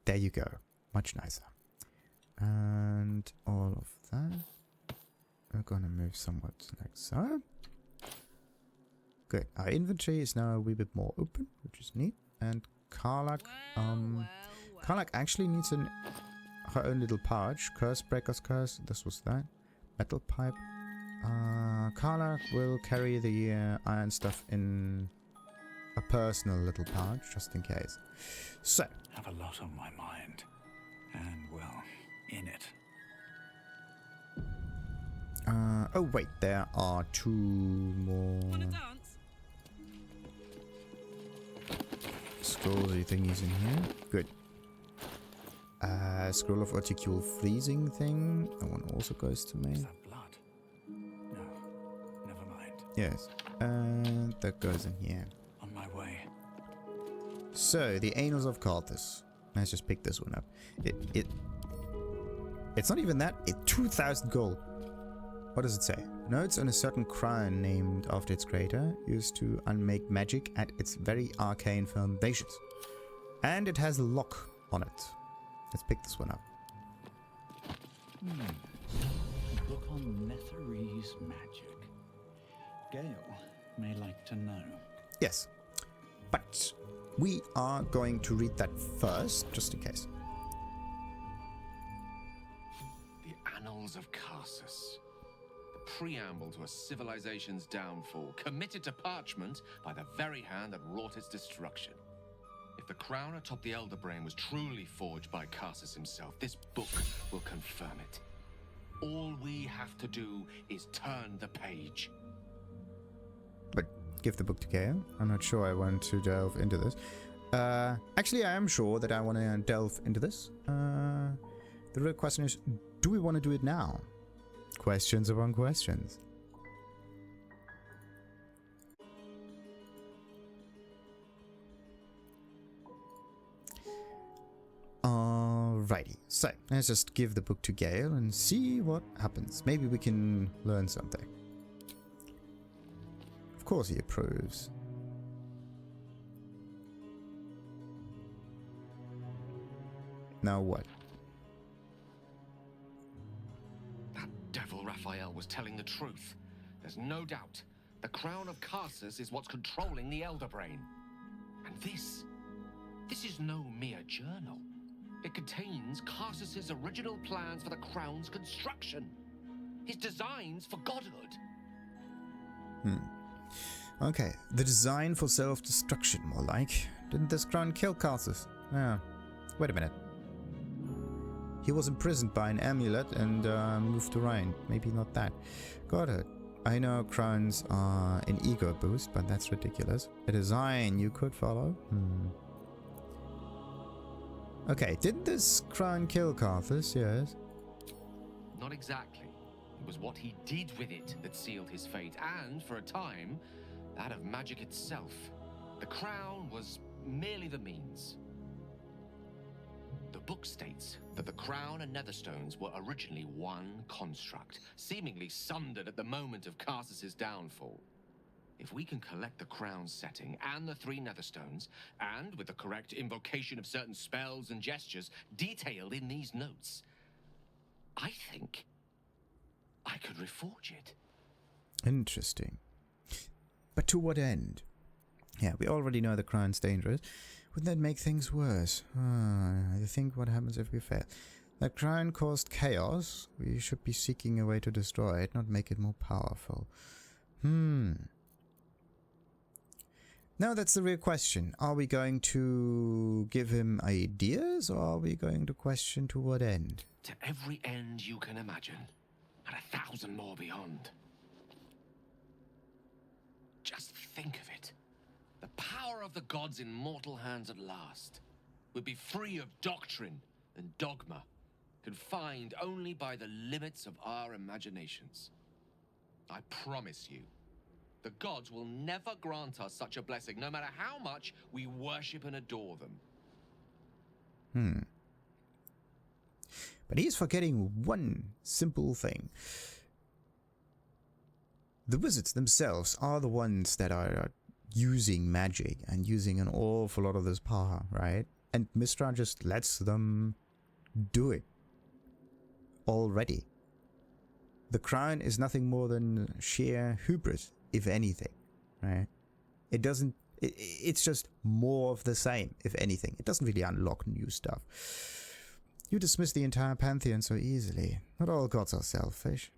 There you go. Much nicer. And all of that. We're gonna move somewhat like so. Good. Our inventory is now a wee bit more open, which is neat. And Karlach, Karlach actually needs her own little pouch. Curse Breaker's Curse. This was that. Metal Pipe. Karlach will carry the iron stuff in a personal little pouch, just in case. So. Have a lot on my mind. And, well, in it. Oh wait, there are two more scrolly thingies in here. Good. Scroll of Articule Freezing thing. That one also goes to me. Is that blood? No, never mind. Yes. And that goes in here. On my way. So, the Annals of Karsus. Let's just pick this one up. It's not even that. It's 2,000 gold. What does it say? Notes on a certain crown named after its creator, used to unmake magic at its very arcane foundations. And it has a lock on it. Let's pick this one up. Book on Netheri's magic. Gale may like to know. Yes. But we are going to read that first, just in case. The Annals of Karsus. Preamble to a civilization's downfall, committed to parchment by the very hand that wrought its destruction. If the crown atop the Elder Brain was truly forged by Karsus himself, this book will confirm it. All we have to do is turn the page. But give the book to Gale. I'm not sure I want to delve into this. Actually, I am sure that I want to delve into this. The real question is, do we want to do it now? Questions upon questions. Alrighty, so let's just give the book to Gale and see what happens. Maybe we can learn something. Of course he approves. Now what? That devil Raphael was telling the truth. There's no doubt. The crown of Karsus is what's controlling the Elder Brain. And this is no mere journal. It contains Karsus's original plans for the crown's construction. His designs for godhood. Okay, the design for self-destruction, more like. Didn't this crown kill Karsus? Ah, wait a minute. He was imprisoned by an amulet and moved to Rhine. Maybe not that. Godhood. I know crowns are an ego boost, but that's ridiculous. A design you could follow? Okay, didn't this crown kill Karsus? Yes. Not exactly. It was what he did with it that sealed his fate, and, for a time, that of magic itself. The crown was merely the means. The book states that the crown and netherstones were originally one construct, seemingly sundered at the moment of Karsus's downfall. If we can collect the crown's setting and the 3 netherstones, and with the correct invocation of certain spells and gestures detailed in these notes, I think I could reforge it. Interesting. But to what end? Yeah, we already know the crown's dangerous. Wouldn't that make things worse? I think what happens if we fail? The crown caused chaos. We should be seeking a way to destroy it, not make it more powerful. Now that's the real question. Are we going to give him ideas, or are we going to question to what end? To every end you can imagine, and 1,000 more beyond. Just think of it. The power of the gods in mortal hands at last would be free of doctrine and dogma, confined only by the limits of our imaginations. I promise you, the gods will never grant us such a blessing, no matter how much we worship and adore them. But he's forgetting one simple thing. The wizards themselves are the ones that are using magic and using an awful lot of this power, right? And Mystra just lets them do it already. The crown is nothing more than sheer hubris, if anything, right? It's just more of the same, if anything. It doesn't really unlock new stuff. You dismiss the entire pantheon so easily. Not all gods are selfish.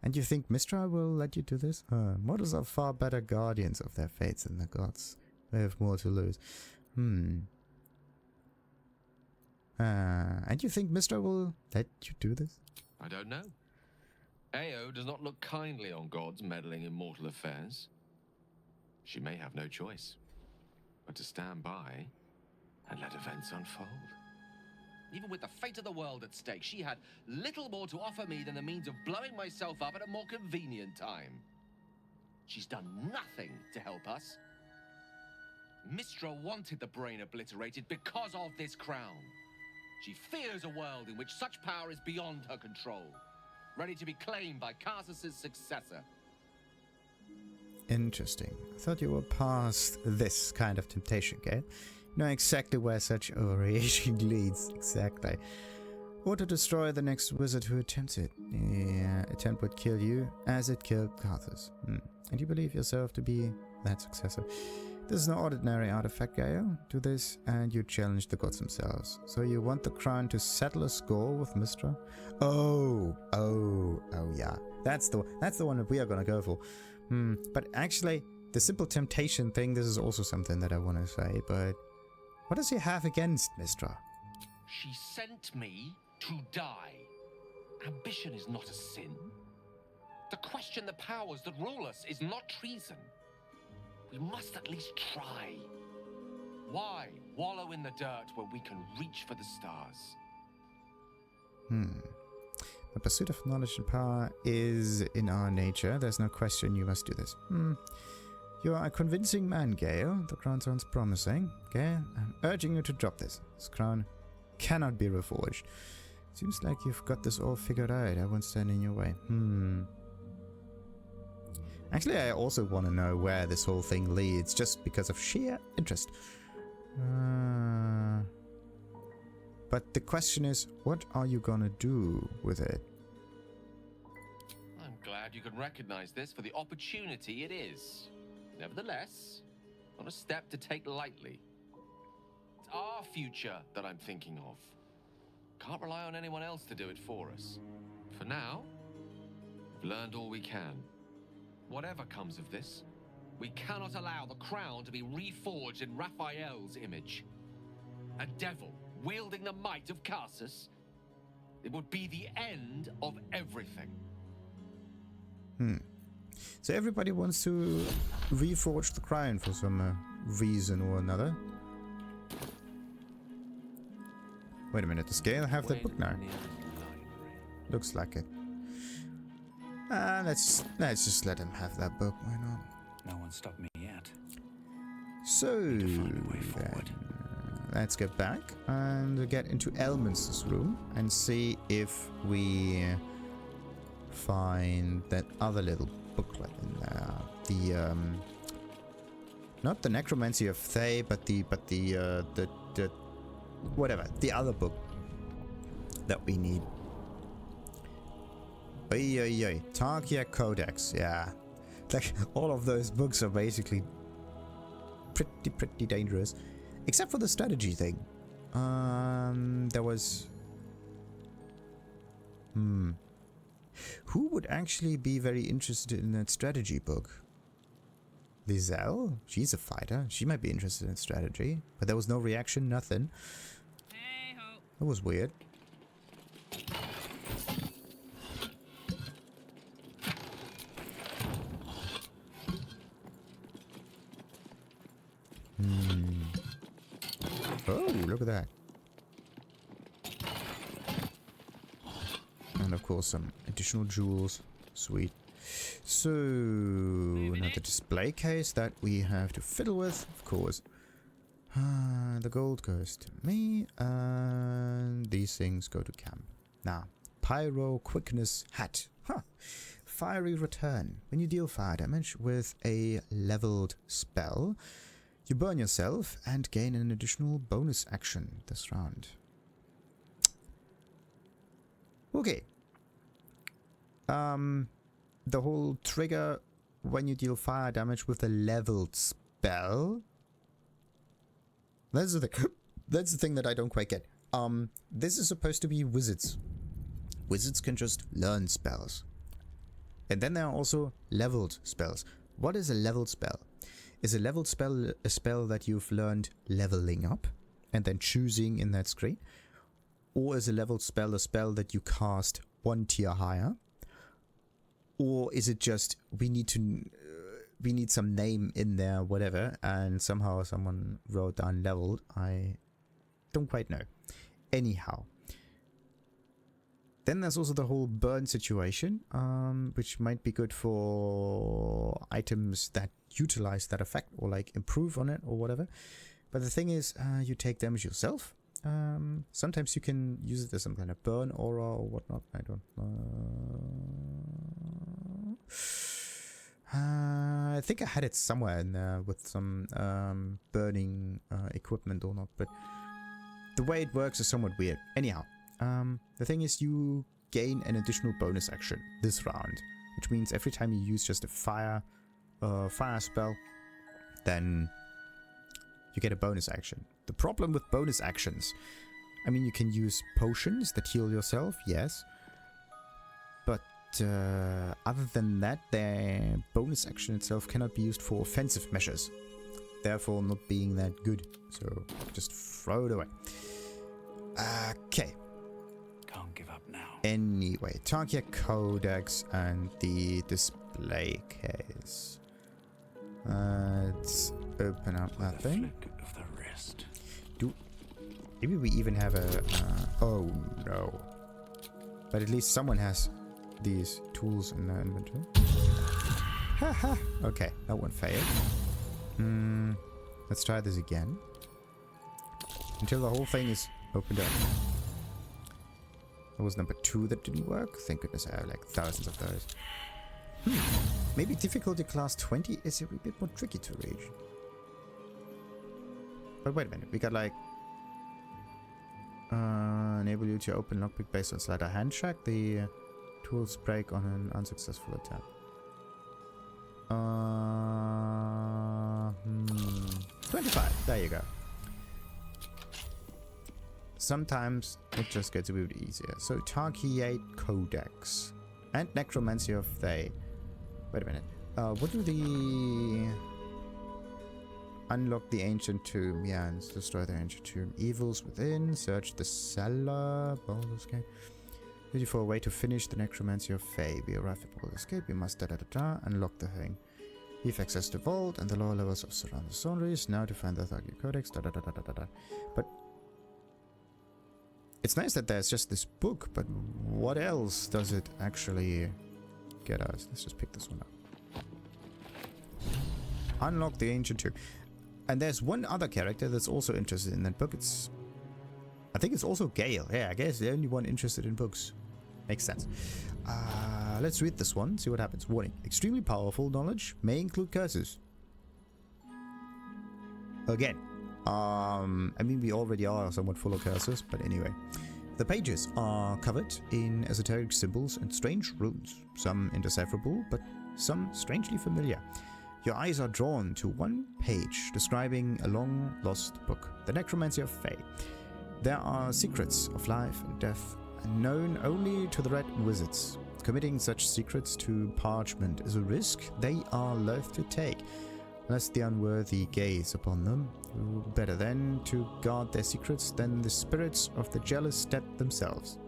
And you think Mystra will let you do this? Mortals are far better guardians of their fates than the gods. They have more to lose. And you think Mystra will let you do this? I don't know. Ao does not look kindly on gods meddling in mortal affairs. She may have no choice but to stand by and let events unfold. Even with the fate of the world at stake, she had little more to offer me than the means of blowing myself up at a more convenient time. She's done nothing to help us. Mystra wanted the brain obliterated because of this crown. She fears a world in which such power is beyond her control, ready to be claimed by Karsus's successor. Interesting. I thought you were past this kind of temptation, Gale. You know exactly where such overreaction leads. Exactly. Or to destroy the next wizard who attempts it. The attempt would kill you as it killed Karsus. And you believe yourself to be that successor. This is no ordinary artifact, Gale. Do this and you challenge the gods themselves. So you want the crown to settle a score with Mystra? Oh yeah. That's the one that we are gonna go for. But actually, the simple temptation thing, this is also something that I want to say, but what does he have against Mystra? She sent me to die. Ambition is not a sin. To question the powers that rule us is not treason. We must at least try. Why wallow in the dirt where we can reach for the stars? The pursuit of knowledge and power is in our nature. There's no question you must do this. You are a convincing man, Gale. The crown sounds promising. Gale, I'm urging you to drop this. This crown cannot be reforged. Seems like you've got this all figured out. I won't stand in your way. Actually, I also want to know where this whole thing leads, just because of sheer interest. But the question is, what are you gonna do with it? I'm glad you can recognize this for the opportunity it is. Nevertheless, not a step to take lightly. It's our future that I'm thinking of. Can't rely on anyone else to do it for us. For now, we've learned all we can. Whatever comes of this, we cannot allow the crown to be reforged in Raphael's image. A devil wielding the might of Karsus. It would be the end of everything. So everybody wants to reforge the crown for some reason or another. Wait a minute, does Gale have that book now? Looks like it. Let's just let him have that book. Why not? No one stopped me yet. So let's get back and get into Elminster's room and see if we find that other little booklet in there. The not the Necromancy of Thay, but the whatever, the other book that we need. Tharchiate Codex, yeah. Like, all of those books are basically pretty dangerous. Except for the strategy thing. There was... Who would actually be very interested in that strategy book? Lizelle? She's a fighter. She might be interested in strategy. But there was no reaction, nothing. Hey-ho. That was weird. Oh, look at that. And of course some additional jewels. Sweet. So, another display case that we have to fiddle with, of course. The gold goes to me, and these things go to camp. Now, Pyroquickness Hat. Fiery return. When you deal fire damage with a leveled spell, you burn yourself and gain an additional bonus action this round. Okay. The whole trigger when you deal fire damage with a leveled spell. That's the thing. That's the thing that I don't quite get. This is supposed to be wizards. Wizards can just learn spells. And then there are also leveled spells. What is a leveled spell? Is a leveled spell a spell that you've learned leveling up and then choosing in that screen? Or is a leveled spell a spell that you cast one tier higher? Or is it just we need some name in there, whatever, and somehow someone wrote down leveled? I don't quite know. Anyhow. Then there's also the whole burn situation, which might be good for items that utilize that effect or like improve on it or whatever. But the thing is, you take damage yourself. Sometimes you can use it as some kind of burn aura or whatnot. I don't know. I think I had it somewhere in there with some burning equipment or not, but the way it works is somewhat weird. Anyhow, the thing is you gain an additional bonus action this round, which means every time you use just a fire spell, then you get a bonus action. The problem with bonus actions, I mean, you can use potions that heal yourself, yes, but other than that, the bonus action itself cannot be used for offensive measures, therefore not being that good, so just throw it away. Okay. Can't give up now. Anyway, Tharchiate Codex and the display case. Let's open up that thing. Of the wrist. Maybe we even have a... oh no. But at least someone has these tools in their inventory. Haha. Okay, that one failed. Let's try this again. Until the whole thing is Opened up. That was number 2 that didn't work. Thank goodness I have like thousands of those. Maybe difficulty class 20 is a bit more tricky to reach. But wait a minute, we got like... enable you to open lockpick based on sleight of hand check. The tools break on an unsuccessful attempt. 25, there you go. Sometimes it just gets a bit easier. So Tharchiate Codex and Necromancy of Thay. Wait a minute. What do the... Unlock the ancient tomb. Yeah, and destroy the ancient tomb. Evils within. Search the cellar. Baldur's Gate. Looking for a way to finish the Necromancy of Thay. We arrive at Baldur's Gate. We must unlock the thing. We've accessed the vault and the lower levels of surrounding stories. Now to find the Tharchiate Codex. But it's nice that there's just this book, but what else does it actually get us? Let's just pick this one up. Unlock the ancient tomb. And there's one other character that's also interested in that book. I think it's also Gale. Yeah, I guess the only one interested in books. Makes sense. Let's read this one, see what happens. Warning. Extremely powerful knowledge may include curses. Again. I mean, we already are somewhat full of curses, but anyway. The pages are covered in esoteric symbols and strange runes. Some indecipherable, but some strangely familiar. Your eyes are drawn to one page describing a long-lost book, The Necromancy of Thay. There are secrets of life and death, known only to the red wizards. Committing such secrets to parchment is a risk they are loath to take, lest the unworthy gaze upon them. Better then to guard their secrets than the spirits of the jealous dead themselves.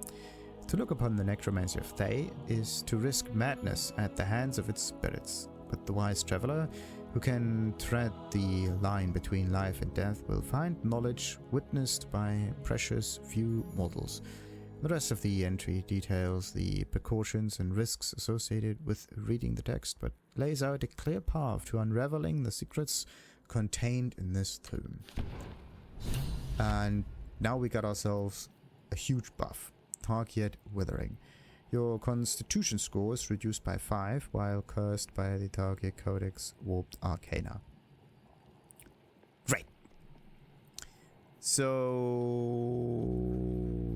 To look upon the Necromancy of Thay is to risk madness at the hands of its spirits. But the wise traveler, who can tread the line between life and death, will find knowledge witnessed by precious few mortals. The rest of the entry details the precautions and risks associated with reading the text, but lays out a clear path to unraveling the secrets contained in this tomb. And now we got ourselves a huge buff. Tharchiate Withering. Your constitution score is reduced by 5, while cursed by the Tharchiate Codex Warped Arcana. Great. So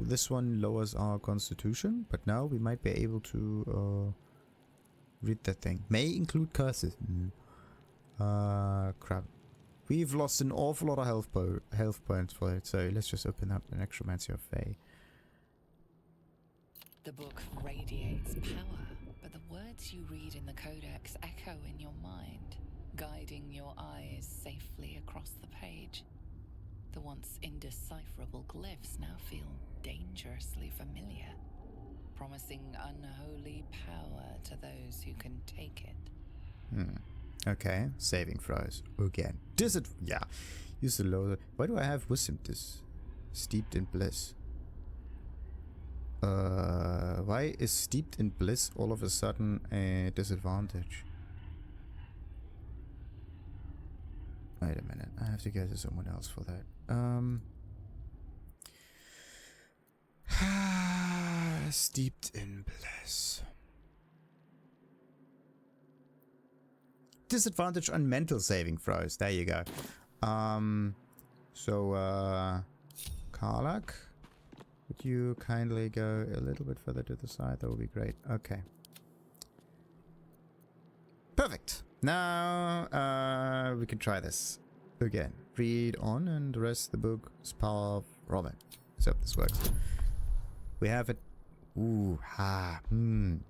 this one lowers our constitution, but now we might be able to read that thing. May include curses. Crap. We've lost an awful lot of health points for it, so let's just open up the Necromancy of Thay. The book radiates power, but the words you read in the Codex echo in your mind, guiding your eyes safely across the page. The once indecipherable glyphs now feel dangerously familiar, promising unholy power to those who can take it. Okay, saving throws. Again. Yeah. Use the loader. Why do I have wisdom steeped in bliss? Why is steeped in bliss all of a sudden a disadvantage? Wait a minute, I have to go to someone else for that. Steeped in bliss. Disadvantage on mental saving throws. There you go. Karlak, would you kindly go a little bit further to the side? That would be great. Okay. Perfect. Now, we can try this again. Read on, and the rest of the book is Power of Robin. Let's hope this works. We have it. Ooh, 1,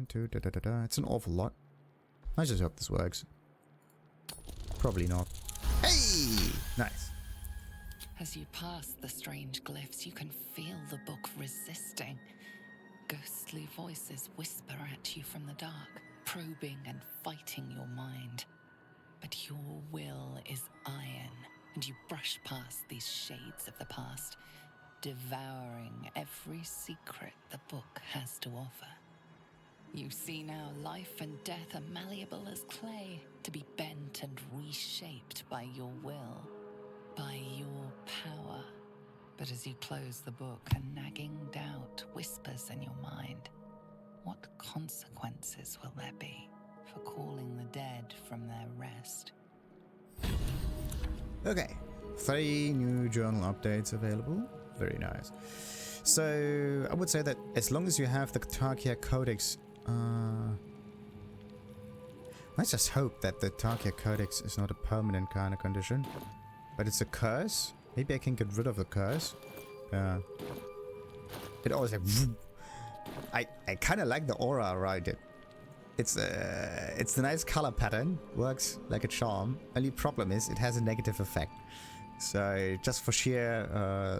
2, It's an awful lot. I just hope this works. Probably not. Hey! Nice. As you pass the strange glyphs, you can feel the book resisting. Ghostly voices whisper at you from the dark, probing and fighting your mind. But your will is iron, and you brush past these shades of the past, devouring every secret the book has to offer. You see now life and death are malleable as clay, to be bent and reshaped by your will. by your power. But as you close the book, a nagging doubt whispers in your mind. What consequences will there be for calling the dead from their rest? Okay, 3 new journal updates available. Very nice. So I would say that as long as you have the Tharchiate Codex, let's just hope that the Tharchiate Codex is not a permanent kind of condition, but it's a curse. Maybe I can get rid of the curse. It always like I kind of like the aura around it. It's the nice color pattern, works like a charm. Only problem is it has a negative effect. So just for sheer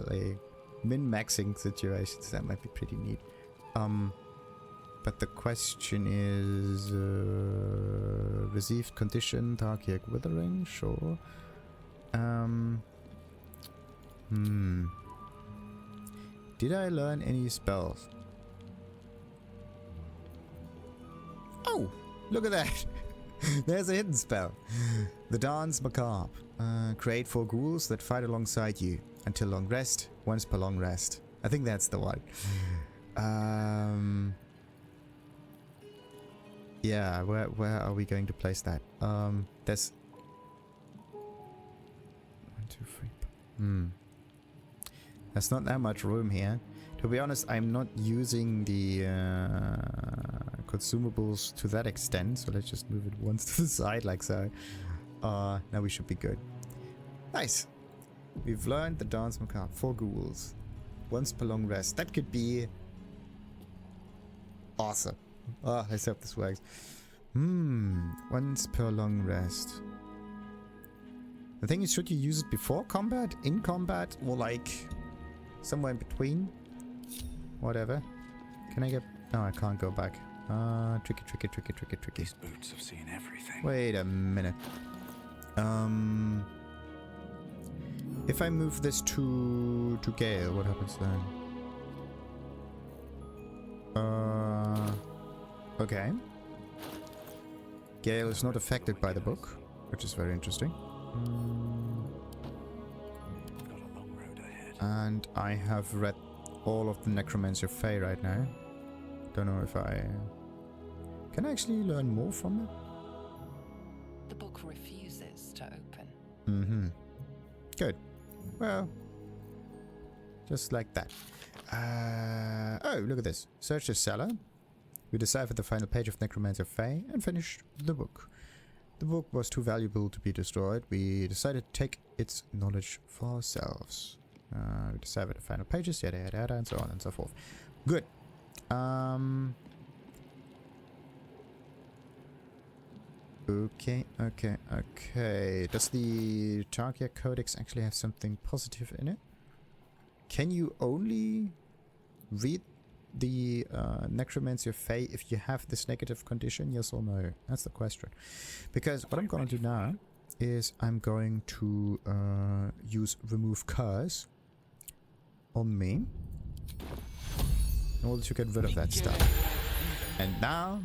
like min-maxing situations, that might be pretty neat. But the question is, received condition, Tharchiate Withering, sure. Did I learn any spells? Oh, look at that. There's a hidden spell. The Dance Macabre. Create 4 ghouls that fight alongside you until long rest, once per long rest. I think that's the one. Yeah, where are we going to place that? There's 1, 2, 3. There's not that much room here. To be honest, I'm not using the consumables to that extent, so let's just move it once to the side like so. Now we should be good. Nice. We've learned the Dance Macabre. 4 ghouls. Once per long rest. That could be awesome. Oh, let's hope this works. Once per long rest. The thing is, should you use it before combat, in combat, or like somewhere in between? Whatever. Can I get... No, I can't go back. Tricky. These boots have seen everything. Wait a minute. If I move this to Gale, what happens then? Okay. Gale is not affected by the book, which is very interesting. Got a long road ahead. And I have read all of the Necromancy of Thay right now. Don't know if I... Can I actually learn more from it? The book refuses to open. Good. Well, just like that. Oh, look at this. Search the cellar. We deciphered the final page of Necromancy of Thay and finished the book. The book was too valuable to be destroyed. We decided to take its knowledge for ourselves. We deciphered the final pages, yada yada yada, and so on and so forth. Good. Okay. Does the Tharchiate Codex actually have something positive in it? Can you only read the Necromancy of Thay if you have this negative condition? Yes or no? That's the question. Because what I'm going to do now is I'm going to use Remove Curse on me in order to get rid of that stuff. And now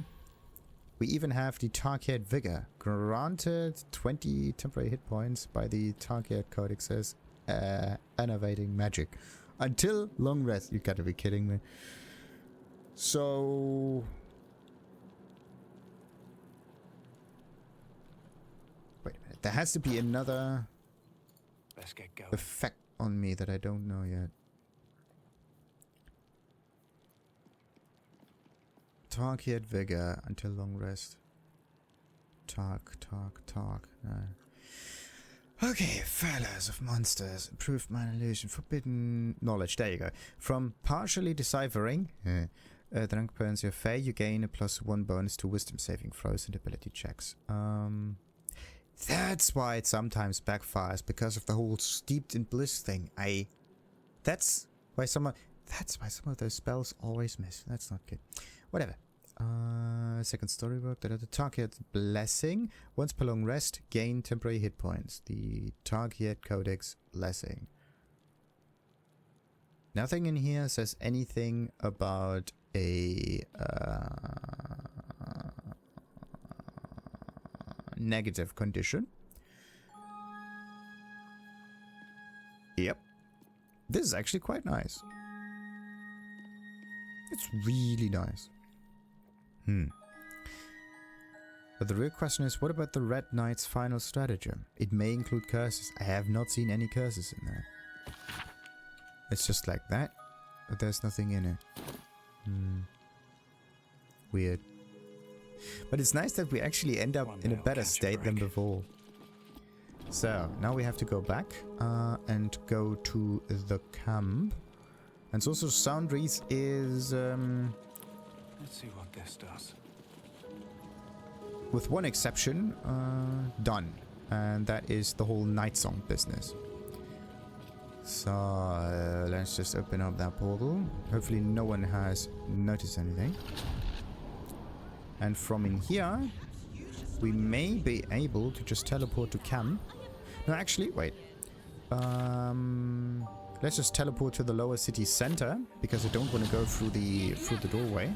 we even have the Tharchiate Vigor. Granted 20 temporary hit points by the Tharchiate Codex's enervating magic. Until long rest. You gotta be kidding me. So... Wait a minute. There has to be another Let's get going. effect on me that I don't know yet. Tharchiate Vigor until long rest. Talk. No. Okay, Failures of Monsters. Improved Minor Illusion. Forbidden Knowledge. There you go. From partially deciphering the Necromancy of Thay, you gain a +1 bonus to wisdom saving throws and ability checks. That's why it sometimes backfires, because of the whole steeped in bliss thing. That's why some of those spells always miss. That's not good. Whatever. Second storybook. The Tharchiate Blessing. Once per long rest, gain temporary hit points. The Tharchiate Codex Blessing. Nothing in here says anything about a negative condition. This is actually quite nice. It's really nice. But the real question is, what about the Red Knight's final stratagem? It may include curses. I have not seen any curses in there. It's just like that, but there's nothing in it. Weird. But it's nice that we actually end up in a better state than before. So, now we have to go back and go to the camp. And Sorcerous Foundries is... Let's see what this does. with one exception, done. And that is the whole Night Song business. So, let's just open up that portal. Hopefully no one has noticed anything. And from in here, we may be able to just teleport to camp. No, actually, wait. Let's just teleport to the lower city center, because I don't want to go through the doorway.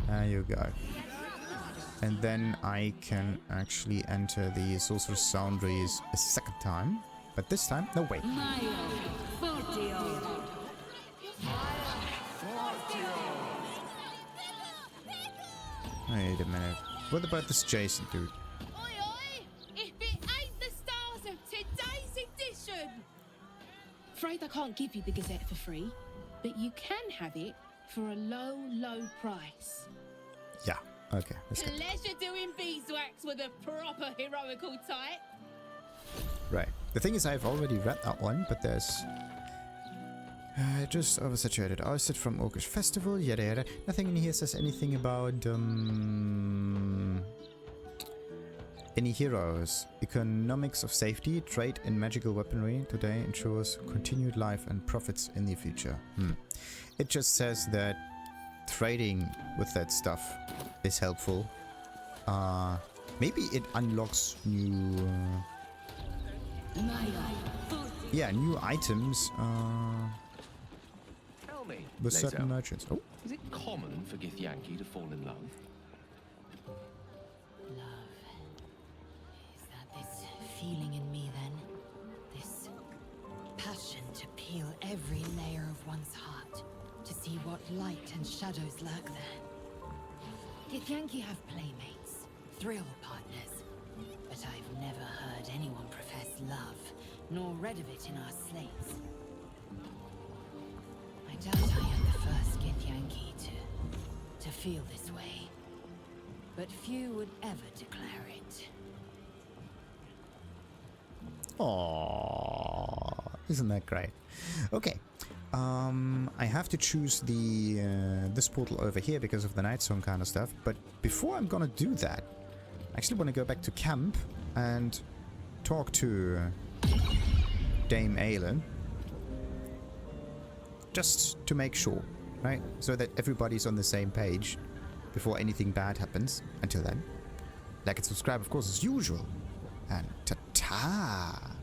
There you go. And then I can actually enter the Sorcerous Foundries a second time. But this time, no, wait. Wait a minute. What about this Jason dude? Oi, oi! If it ain't the stars of today's edition! Afraid I can't give you the Gazette for free, but you can have it for a low, low price. Yeah, okay. Let's go. Pleasure doing beeswax with a proper heroical type. Right. The thing is, I've already read that one, but there's... just oversaturated. Ousted from Orcish Festival, yada yada. Nothing in here says anything about any heroes. Economics of safety, trade in magical weaponry today ensures continued life and profits in the future. It just says that trading with that stuff is helpful. Maybe it unlocks new... yeah, new items. Tell me, With Laser, certain merchants. Oh, is it common for Githyanki to fall in love? Love. Is that this feeling in me then? This passion to peel every layer of one's heart, to see what light and shadows lurk there. Githyanki have playmates, thrill partners, but I've never heard anyone profess love, nor read of it in our slates. I doubt I am the first Githyanki to feel this way, but few would ever declare it. aww, isn't that great? Okay, I have to choose the this portal over here because of the Night Song kind of stuff. But before I'm gonna do that, I actually want to go back to camp and talk to Dame Aelin, just to make sure, right? So that everybody's on the same page before anything bad happens. Until then, like and subscribe, of course, as usual. And ta-ta!